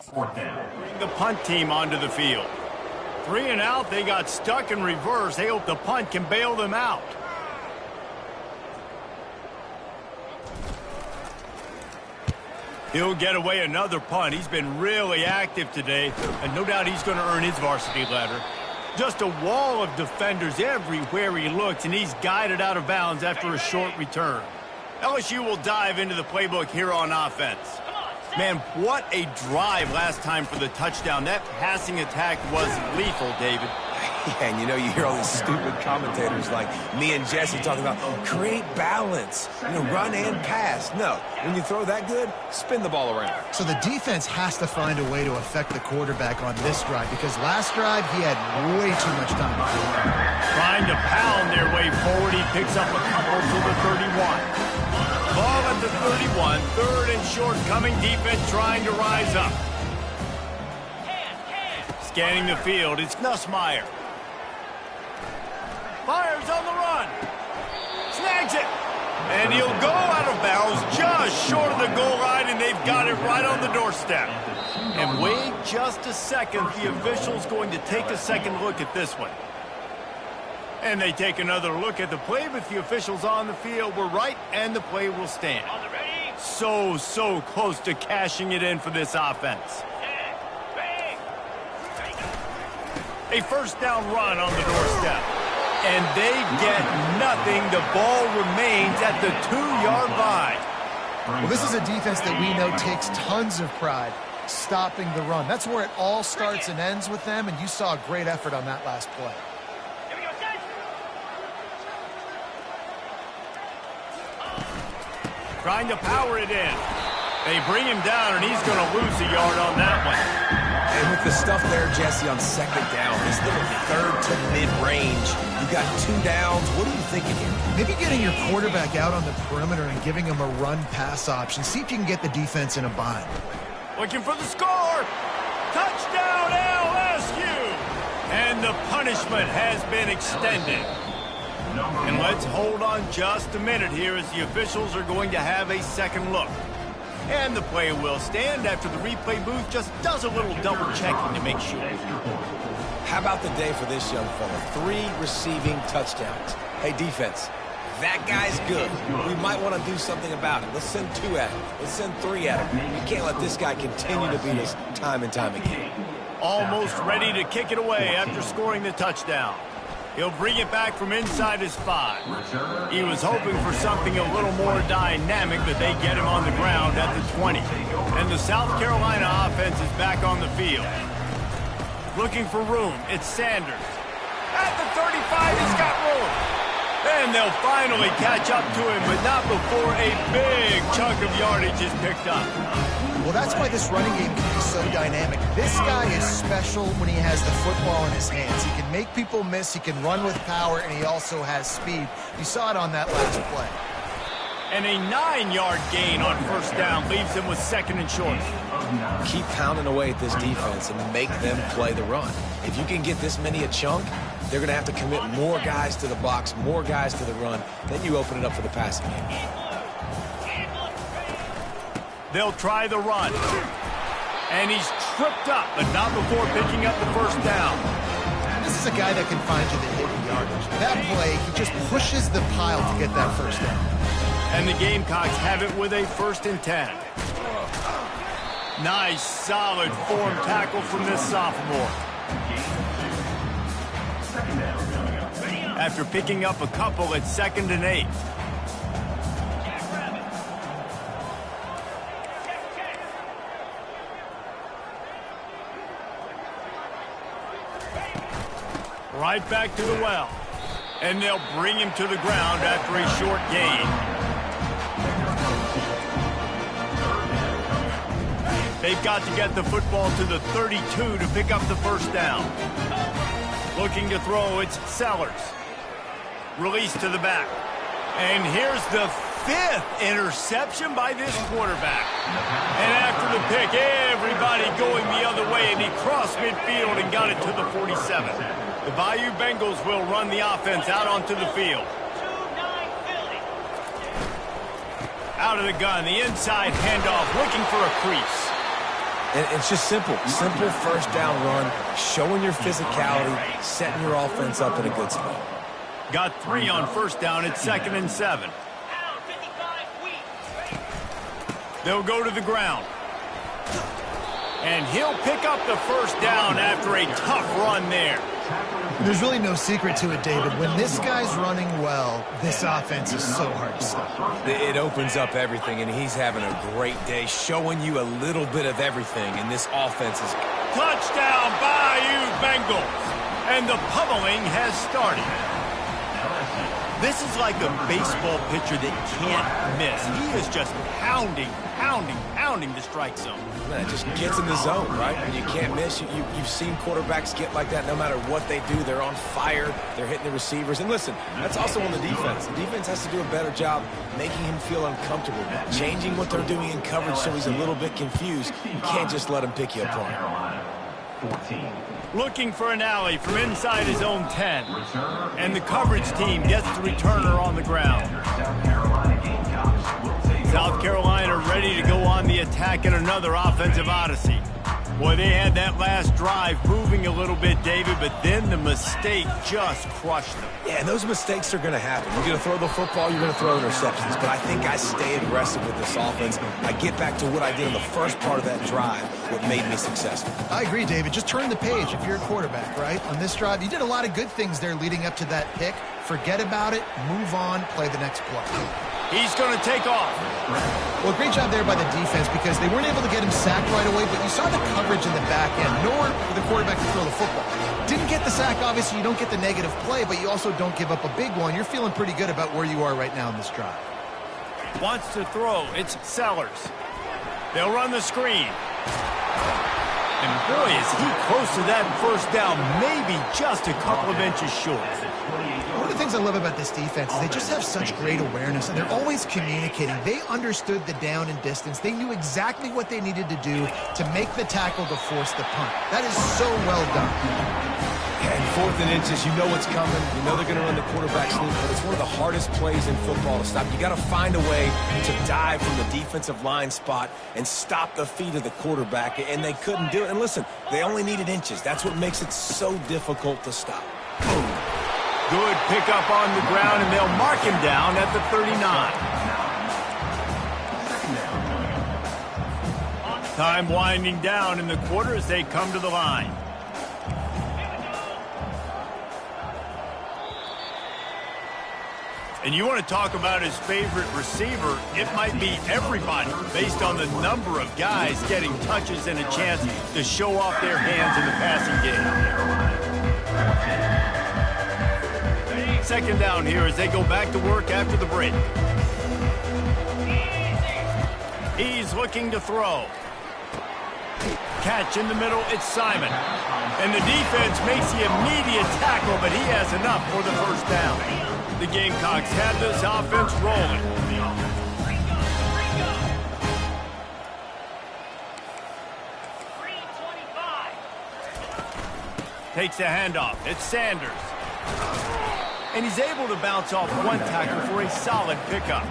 F: Fourth down.
A: The punt team onto the field. 3 and out, they got stuck in reverse. They hope the punt can bail them out. He'll get away another punt. He's been really active today, and no doubt he's going to earn his varsity letter. Just a wall of defenders everywhere he looks, and he's guided out of bounds after a short return. LSU will dive into the playbook here on offense. Man, what a drive last time for the touchdown. That passing attack was lethal, David.
B: Yeah, and you know, you hear all these stupid commentators like me and Jesse talking about create balance, run and pass. No, when you throw that good, spin the ball around.
C: So the defense has to find a way to affect the quarterback on this drive because last drive he had way too much time.
A: Trying to pound their way forward, he picks up a couple to the 31. Ball at the 31, third and short, coming defense trying to rise up. Scanning the field, it's Nussmeier. Fires on the run. Snags it. And he'll go out of bounds just short of the goal line, and they've got it right on the doorstep. And wait just a second. The official's going to take a second look at this one. And they take another look at the play, but the officials on the field were right, and the play will stand. So close to cashing it in for this offense. A first down run on the doorstep. And they get nothing. The ball remains at the 2-yard line.
C: Well, this is a defense that we know takes tons of pride stopping the run. That's where it all starts and ends with them, and you saw a great effort on that last play.
A: Trying to power it in. They bring him down, and he's going to lose a yard on that one.
B: And with the stuff there, Jesse, on second down, this little third to mid-range, you got 2 downs. What are you thinking here?
C: Maybe getting your quarterback out on the perimeter and giving him a run-pass option. See if you can get the defense in a bind.
A: Looking for the score. Touchdown, LSU. And the punishment has been extended. And let's hold on just a minute here as the officials are going to have a second look. And the play will stand after the replay booth just does a little double checking to make sure.
B: How about the day for this young fella? 3 receiving touchdowns. Hey, defense, that guy's good. We might want to do something about it. Let's send 2 at him. Let's send 3 at him. You can't let this guy continue to beat us time and time again.
A: Almost ready to kick it away after scoring the touchdown. He'll bring it back from inside his 5. He was hoping for something a little more dynamic, but they get him on the ground at the 20. And the South Carolina offense is back on the field. Looking for room, it's Sanders. At the 35, he's got room. And they'll finally catch up to him, but not before a big chunk of yardage is picked up.
C: Well, that's why this running game can be so dynamic. This guy is special when he has the football in his hands. He can make people miss, he can run with power, and he also has speed. You saw it on that last play.
A: And a 9-yard gain on first down leaves them with second and short.
B: Keep pounding away at this defense and make them play the run. If you can get this many a chunk, they're going to have to commit more guys to the box, more guys to the run. Then you open it up for the passing game.
A: They'll try the run. And he's tripped up, but not before picking up the first down.
C: This is a guy that can find you the hidden yardage. That play, he just pushes the pile to get that first down.
A: And the Gamecocks have it with a 1st and 10. Nice, solid form tackle from this sophomore. After picking up a couple at 2nd and 8. Right back to the well. And they'll bring him to the ground after a short gain. They've got to get the football to the 32 to pick up the first down. Looking to throw, it's Sellers. Release to the back. And here's the 5th interception by this quarterback. And after the pick, everybody going the other way, and he crossed midfield and got it to the 47. The Bayou Bengals will run the offense out onto the field. Out of the gun, the inside handoff, looking for a crease.
B: And it's just simple first down run, showing your physicality, setting your offense up in a good spot.
A: Got 3 on first down. It's 2nd and 7. They'll go to the ground. And he'll pick up the first down after a tough run there.
C: There's really no secret to it, David. When this guy's running well, this offense is so hard to stop.
B: It opens up everything, and he's having a great day, showing you a little bit of everything, and this offense is...
A: Touchdown, Bayou Bengals. And the pummeling has started. This is like a baseball pitcher that can't miss. He is just pounding the strike zone.
B: Man, it just gets in the zone, right? And you can't miss. You've seen quarterbacks get like that no matter what they do. They're on fire. They're hitting the receivers. And listen, that's also on the defense. The defense has to do a better job making him feel uncomfortable, changing what they're doing in coverage so he's a little bit confused. You can't just let him pick you apart.
F: 14.
A: Looking for an alley from inside his own 10. And the coverage team gets the returner on the ground. South Carolina ready to go on the attack in another offensive odyssey. Boy, they had that last drive moving a little bit, David, but then the mistake just crushed them.
B: Yeah, and those mistakes are going to happen. You're going to throw the football, you're going to throw interceptions. But I think I stay aggressive with this offense. I get back to what I did in the first part of that drive, what made me successful.
C: I agree, David. Just turn the page if you're a quarterback, right? On this drive, you did a lot of good things there leading up to that pick. Forget about it, move on, play the next play.
A: He's going to take off.
C: Well, great job there by the defense because they weren't able to get him sacked right away, but you saw the coverage in the back end. Nowhere for the quarterback to throw the football. Didn't get the sack, obviously you don't get the negative play, but you also don't give up a big one. You're feeling pretty good about where you are right now in this drive.
A: Wants to throw. It's Sellers. They'll run the screen. And boy, is he close to that first down, maybe just a couple of inches short.
C: One of the things I love about this defense is they just have such great awareness, and they're always communicating. They understood the down and distance. They knew exactly what they needed to do to make the tackle to force the punt. That is so well done.
B: And 4th and inches, you know what's coming. You know they're going to run the quarterback sneak, but it's one of the hardest plays in football to stop. You got to find a way to dive from the defensive line spot and stop the feet of the quarterback, and they couldn't do it. And listen, they only needed inches. That's what makes it so difficult to stop.
A: Boom. Good pickup on the ground, and they'll mark him down at the 39. Time winding down in the quarter as they come to the line. And you want to talk about his favorite receiver, it might be everybody based on the number of guys getting touches and a chance to show off their hands in the passing game. 2nd down here as they go back to work after the break. He's looking to throw. Catch in the middle, it's Simon. And the defense makes the immediate tackle, but he has enough for the first down. The Gamecocks have this offense rolling. Takes the handoff. It's Sanders. And he's able to bounce off one tackle for a solid pickup.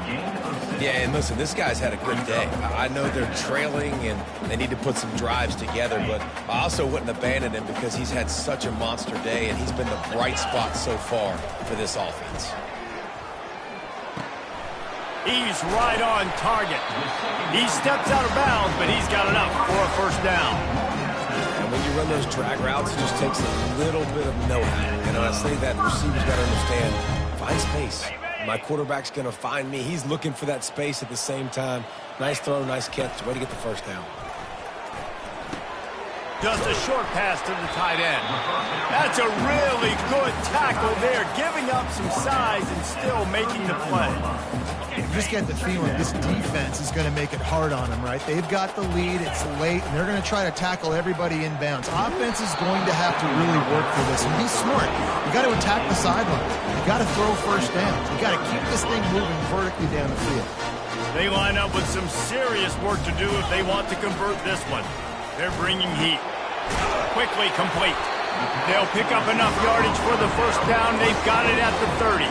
B: Yeah, and listen, this guy's had a good day. I know they're trailing and they need to put some drives together, but I also wouldn't abandon him because he's had such a monster day and he's been the bright spot so far for this offense.
A: He's right on target. He steps out of bounds, but he's got enough for a first down.
B: And when you run those drag routes, it just takes a little bit of know-how. And I say that receivers got to understand, find space. My quarterback's going to find me. He's looking for that space at the same time. Nice throw, nice catch. Way to get the first down.
A: Just a short pass to the tight end. That's a really good tackle there, giving up some size and still making the play.
C: You just get the feeling this defense is going to make it hard on them, right? They've got the lead, it's late, and they're going to try to tackle everybody inbounds. Offense is going to have to really work for this, and be smart. You got to attack the sidelines. You got to throw first downs. You got to keep this thing moving vertically down the field.
A: They line up with some serious work to do if they want to convert this one. They're bringing heat. Quickly complete. They'll pick up enough yardage for the first down. They've got it at the 30.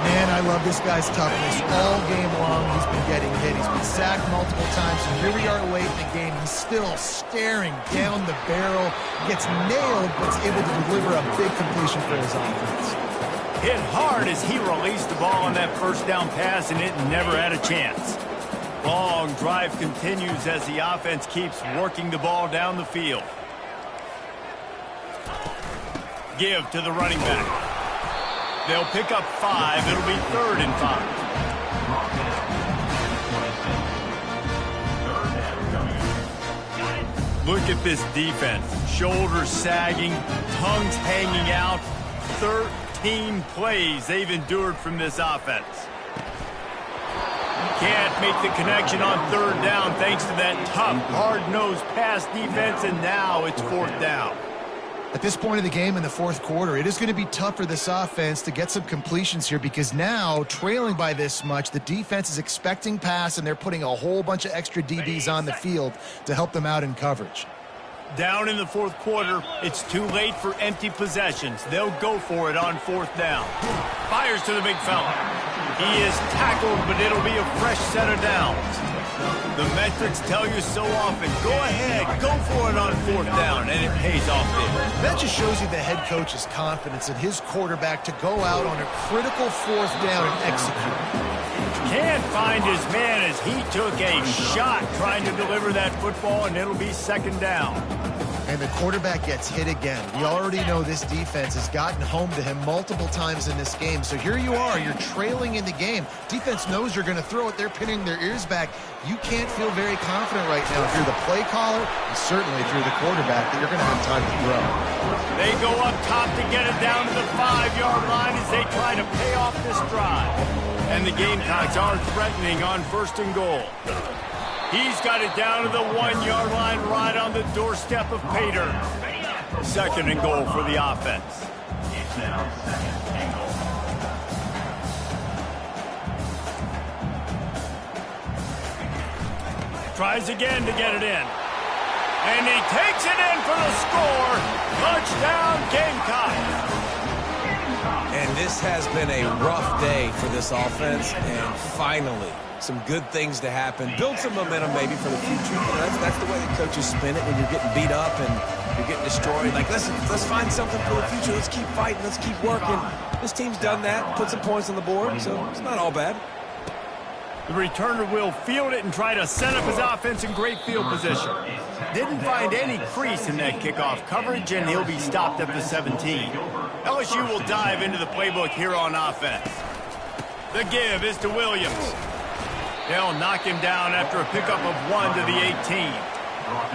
C: Man, I love this guy's toughness. All game long, he's been getting hit. He's been sacked multiple times, and here we are late in the game. He's still staring down the barrel. Gets nailed, but is able to deliver a big completion for his offense.
A: Hit hard as he released the ball on that first down pass, and it never had a chance. Long drive continues as the offense keeps working the ball down the field. Give to the running back. They'll pick up 5. It'll be 3rd and 5. Look at this defense. Shoulders sagging, tongues hanging out. 13 plays they've endured from this offense. Can't make the connection on 3rd down thanks to that tough, hard-nosed pass defense, and now it's 4th down.
C: At this point of the game in the 4th quarter, it is going to be tough for this offense to get some completions here because now, trailing by this much, the defense is expecting pass, and they're putting a whole bunch of extra DBs on the field to help them out in coverage.
A: Down in the 4th quarter, it's too late for empty possessions. They'll go for it on 4th down. Fires to the big fella. He is tackled, but it'll be a fresh set of downs. The metrics tell you so often, go ahead, go for it on 4th down, and it pays off there.
C: That just shows you the head coach's confidence in his quarterback to go out on a critical 4th down and execute.
A: Can't find his man as he took a shot trying to deliver that football, and it'll be 2nd down.
C: And the quarterback gets hit again. We already know this defense has gotten home to him multiple times in this game. So here you are, you're trailing in the game. Defense knows you're going to throw it. They're pinning their ears back. You can't feel very confident right now if you're the play caller, and certainly if you're the quarterback, that you're going to have time to throw.
A: They go up top to get it down to the 5-yard line as they try to pay off this drive. And the Gamecocks are threatening on 1st and goal. He's got it down to the 1-yard line right on the doorstep of Pater. 2nd and goal for the offense.
F: It's now 2nd and goal.
A: Tries again to get it in. And he takes it in for the score. Touchdown, Gamecocks.
B: And this has been a rough day for this offense, and finally, some good things to happen. Build some momentum maybe for the future. You know, that's the way the coaches spin it when you're getting beat up and you're getting destroyed. Like, let's find something for the future. Let's keep fighting. Let's keep working. This team's done that, put some points on the board, so it's not all bad.
A: The returner will field it and try to set up his offense in great field position. Didn't find any crease in that kickoff coverage, and he'll be stopped at the 17. LSU will dive into the playbook here on offense. The give is to Williams. They'll knock him down after a pickup of 1 to the 18.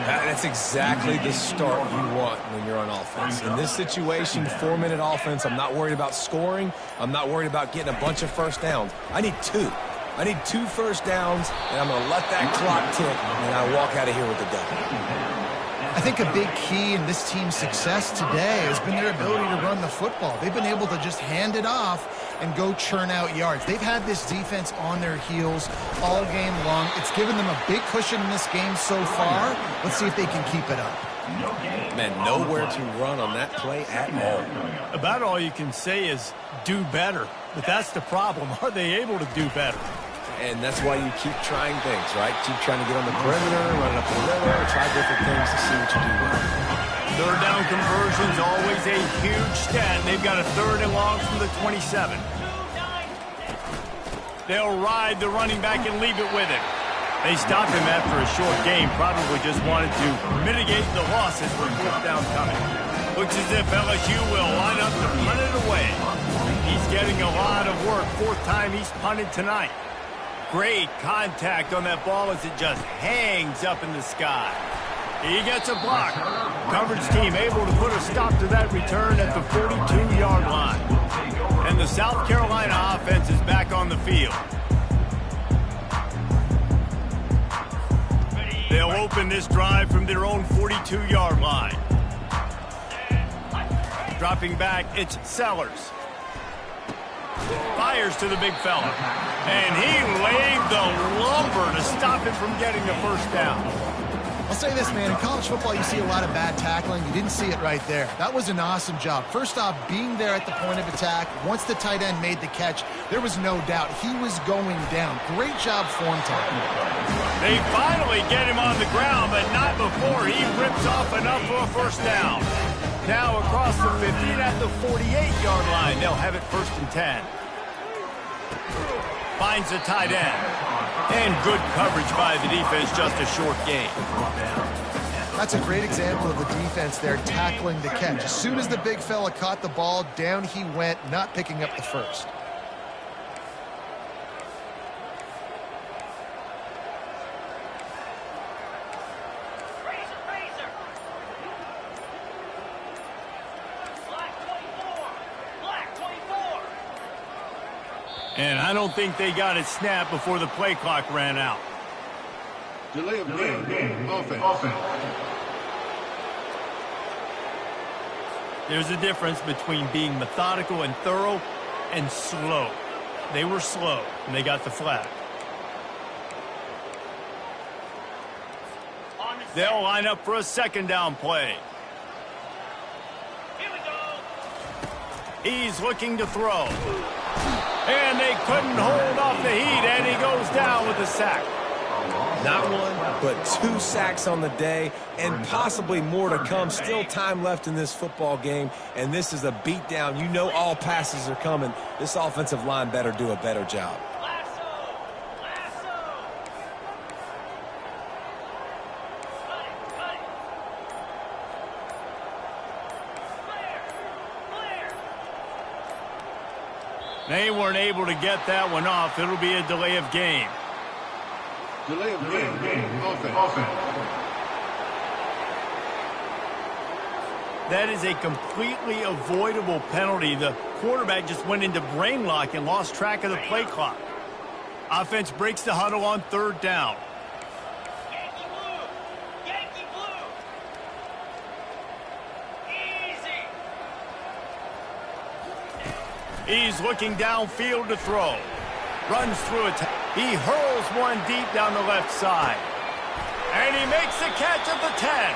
B: That's exactly the start you want when you're on offense. In this situation, 4-minute offense, I'm not worried about scoring. I'm not worried about getting a bunch of first downs. I need 2. I need 2 first downs, and I'm going to let that clock tick, and I walk out of here with the W.
C: I think a big key in this team's success today has been their ability to run the football. They've been able to just hand it off and go churn out yards. They've had this defense on their heels all game long. It's given them a big cushion in this game so far. Let's see if they can keep it up.
B: Man, nowhere to run on that play at all.
A: About all you can say is do better. But that's the problem. Are they able to do better?
B: And that's why you keep trying things, right? Keep trying to get on the perimeter, run it up the middle, try different things to see what you do well.
A: 3rd down conversion's always a huge stat. They've got a 3rd and long from the 27. They'll ride the running back and leave it with him. They stopped him after a short game, probably just wanted to mitigate the losses with 4th down coming. Looks as if LSU will line up to punt it away. He's getting a lot of work. 4th time he's punted tonight. Great contact on that ball as it just hangs up in the sky. He gets a block. Coverage team able to put a stop to that return at the 42-yard line. And the South Carolina offense is back on the field. They'll open this drive from their own 42-yard line. Dropping back, it's Sellers. Fires to the big fella. And he laid the lumber to stop him from getting the first down.
C: I'll say this, man. In college football, you see a lot of bad tackling. You didn't see it right there. That was an awesome job. First off, being there at the point of attack. Once the tight end made the catch, there was no doubt he was going down. Great job form time.
A: They finally get him on the ground, but not before he rips off enough for a first down. Now across the 15 at the 48-yard line. They'll have it 1st and 10. Finds the tight end. And good coverage by the defense, just a short gain.
C: That's a great example of the defense there tackling the catch. As soon as the big fella caught the ball, down he went, not picking up the first.
A: And I don't think they got it snapped before the play clock ran out.
E: Delay of game. Offense.
A: There's a difference between being methodical and thorough and slow. They were slow, and they got the flag. They'll line up for a 2nd down play.
F: Here we go.
A: He's looking to throw. And they couldn't hold off the heat, and he goes down with a sack.
B: Not one, but 2 sacks on the day, and possibly more to come. Still time left in this football game, and this is a beatdown. You know all passes are coming. This offensive line better do a better job.
F: Lasso. Cut it. Clear.
A: They weren't able to get that one off. It'll be a delay of game.
E: Delay of game. Offense.
A: That is a completely avoidable penalty. The quarterback just went into brain lock and lost track of the play clock. Offense breaks the huddle on 3rd down.
F: Yankee blue. Easy.
A: He's looking downfield to throw. Runs through it. He hurls one deep down the left side. And he makes the catch at the 10.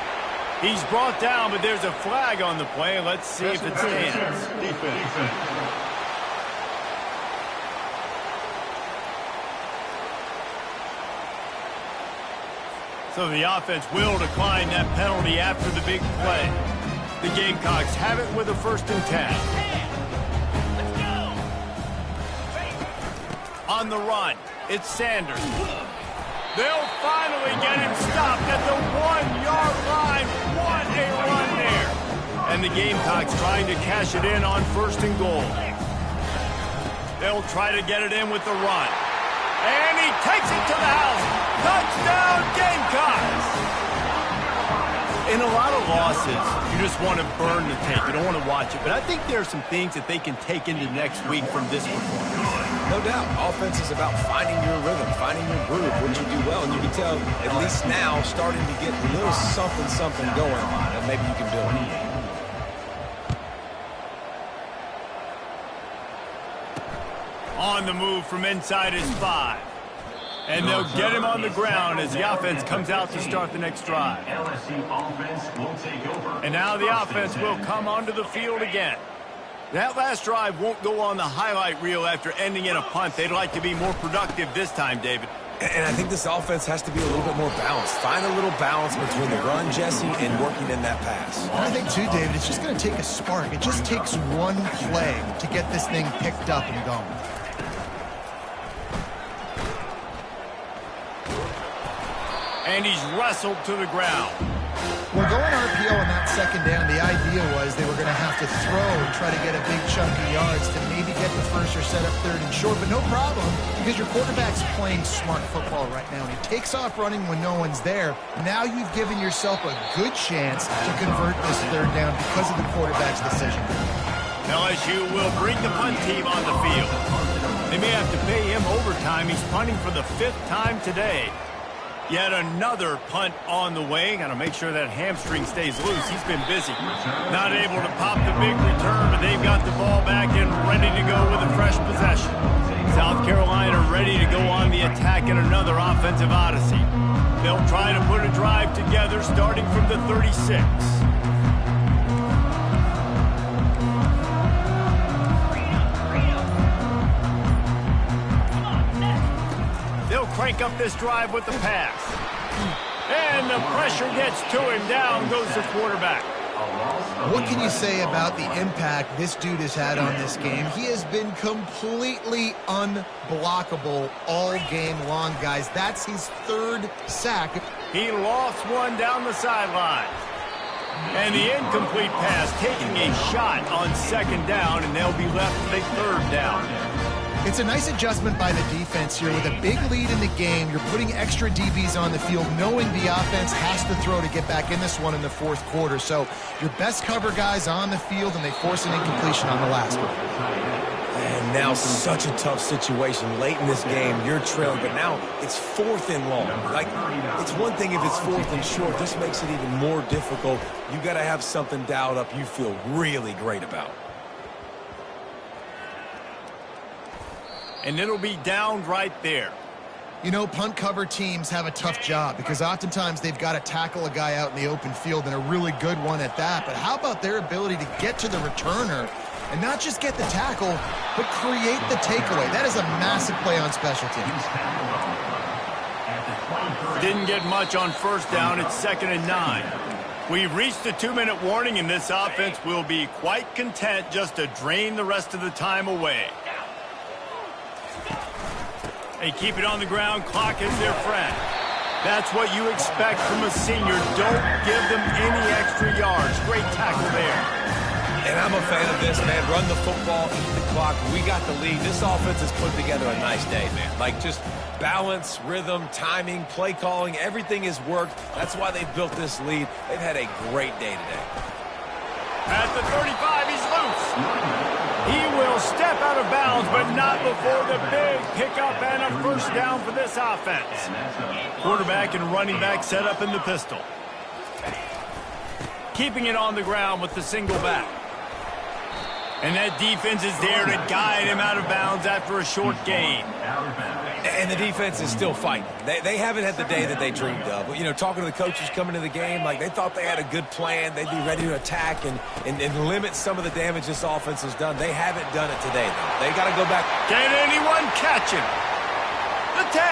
A: He's brought down, but there's a flag on the play. Let's see if it stands.
E: Defense.
A: So the offense will decline that penalty after the big play. The Gamecocks have it with a 1st and 10.
F: Let's go.
A: On the run, it's Sanders. They'll finally get him stopped at the 1-yard line. What a run there. And the Gamecocks trying to cash it in on 1st and goal. They'll try to get it in with the run. And he takes it to the house. Touchdown, Gamecocks! In a lot of losses, you just want to burn the tape. You don't want to watch it. But I think there are some things that they can take into next week from this performance.
B: No doubt. Offense is about finding your rhythm, finding your groove, what you do well. And you can tell, at least now, starting to get a little something going that maybe you can build.
A: On the move from inside his 5. And they'll get him on the ground as the offense comes out to start the next drive.
F: LSU offense will take over.
A: And now the offense will come onto the field again. That last drive won't go on the highlight reel after ending in a punt. They'd like to be more productive this time, David.
B: And I think this offense has to be a little bit more balanced. Find a little balance between the run, Jesse, and working in that pass.
C: I think, too, David, it's just going to take a spark. It just takes one play to get this thing picked up and going.
A: And he's wrestled to the ground.
C: Well, going RPO on that 2nd down, the idea was they were going to have to throw and try to get a big chunk of yards to maybe get the first or set up 3rd and short, but no problem because your quarterback's playing smart football right now. And he takes off running when no one's there. Now you've given yourself a good chance to convert this 3rd down because of the quarterback's decision.
A: LSU will bring the punt team on the field. They may have to pay him overtime. He's punting for the 5th time today. Yet another punt on the way. Got to make sure that hamstring stays loose. He's been busy. Not able to pop the big return, but they've got the ball back and ready to go with a fresh possession. South Carolina ready to go on the attack in another offensive odyssey. They'll try to put a drive together starting from the 36. They'll crank up this drive with the pass. And the pressure gets to him. Down goes the quarterback.
C: What can you say about the impact this dude has had on this game? He has been completely unblockable all game long, guys. That's his third sack.
A: He lost one down the sideline. And the incomplete pass taking a shot on second down, and they'll be left with a third down.
C: It's a nice adjustment by the defense here. With a big lead in the game, you're putting extra DBs on the field, knowing the offense has to throw to get back in this one in the fourth quarter. So your best cover guys on the field, and they force an incompletion on the last one.
B: And now such a tough situation. Late in this game, you're trailing, but now it's 4th and long. Like, it's one thing if it's 4th and short. This makes it even more difficult. You got to have something dialed up you feel really great about.
A: And it'll be down right there.
C: You know, punt cover teams have a tough job because oftentimes they've got to tackle a guy out in the open field, and a really good one at that. But how about their ability to get to the returner and not just get the tackle, but create the takeaway? That is a massive play on special teams.
A: Didn't get much on first down. It's 2nd and 9. We've reached the 2-minute warning, and this offense will be quite content just to drain the rest of the time away. They keep it on the ground. Clock is their friend. That's what you expect from a senior. Don't give them any extra yards. Great tackle there.
B: And I'm a fan of this, man. Run the football, eat the clock. We got the lead. This offense has put together a nice day, man. Like, just balance, rhythm, timing, play calling, everything has worked. That's why they've built this lead. They've had a great day today.
A: At the 35, he's loose. He will step out of bounds, but not before the big pickup and a first down for this offense. Quarterback and running back set up in the pistol. Keeping it on the ground with the single back. And that defense is there to guide him out of bounds after a short gain.
B: And the defense is still fighting. They haven't had the day that they dreamed of. You know, talking to the coaches coming to the game, like they thought they had a good plan. They'd be ready to attack and limit some of the damage this offense has done. They haven't done it today, though. They got to go back.
A: Can anyone catch him? The 10.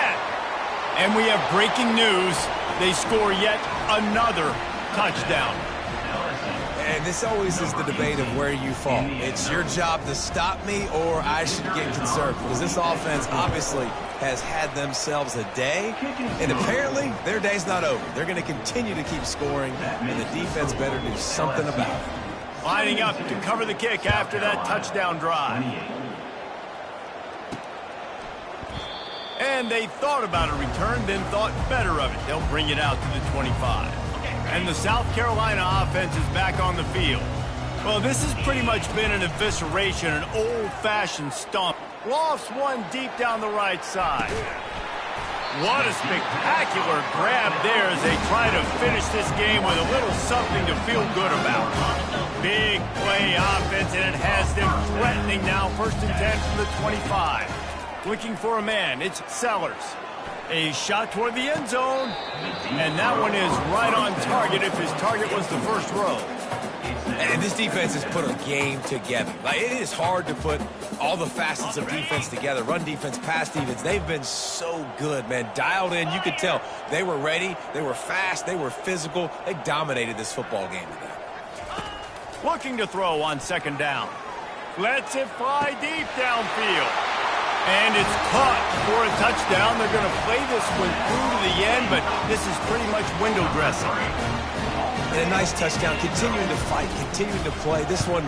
A: And we have breaking news. They score yet another touchdown.
B: And this always is the debate of where you fall. It's your job to stop me, or I should get concerned, because this offense obviously has had themselves a day, and apparently their day's not over. They're going to continue to keep scoring, and the defense better do something about it.
A: Lining up to cover the kick after that touchdown drive. And they thought about a return, then thought better of it. They'll bring it out to the 25. And the South Carolina offense is back on the field. Well, this has pretty much been an evisceration, an old-fashioned stomp. Lofts one deep down the right side. What a spectacular grab there as they try to finish this game with a little something to feel good about. Big play offense, and it has them threatening now. 1st and 10 from the 25. Looking for a man. It's Sellers. A shot toward the end zone, and that one is right on target if his target was the first row.
B: And this defense has put a game together. Like, it is hard to put all the facets of defense together. Run defense, pass defense. They've been so good, man. Dialed in. You could tell they were ready. They were fast. They were physical. They dominated this football game today.
A: Looking to throw on 2nd down. Lets it fly deep downfield. And it's caught for a touchdown. They're going to play this one through to the end, but this is pretty much window dressing.
B: And a nice touchdown. Continuing to fight, continuing to play. This one,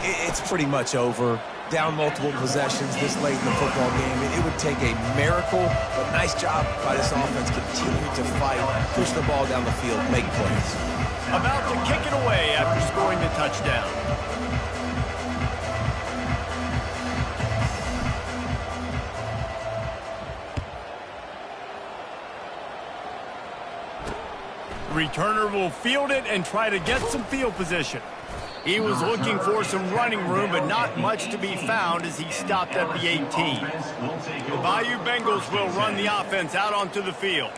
B: it's pretty much over. Down multiple possessions this late in the football game. It would take a miracle, but nice job by this offense. Continue to fight, push the ball down the field, make plays.
A: About to kick it away after scoring the touchdown. Returner will field it and try to get some field position. He was looking for some running room, but not much to be found as he stopped at the 18. The Bayou Bengals will run the offense out onto the field.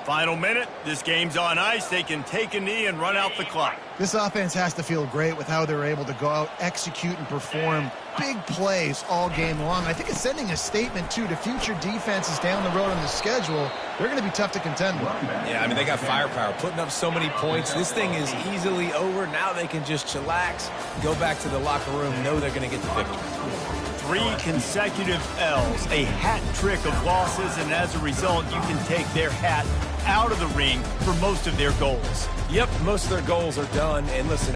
A: Final minute. This game's on ice. They can take a knee and run out the clock.
C: This offense has to feel great with how they're able to go out, execute, and perform big plays all game long. I think it's sending a statement, too, to future defenses down the road on the schedule. They're going to be tough to contend with.
B: Yeah, I mean, they got firepower, putting up so many points. This thing is easily over. Now they can just chillax, go back to the locker room, know they're going to get the victory.
A: 3 consecutive L's, a hat trick of losses, and as a result, you can take their hat out of the ring for most of their goals.
B: Yep, most of their goals are done. And listen,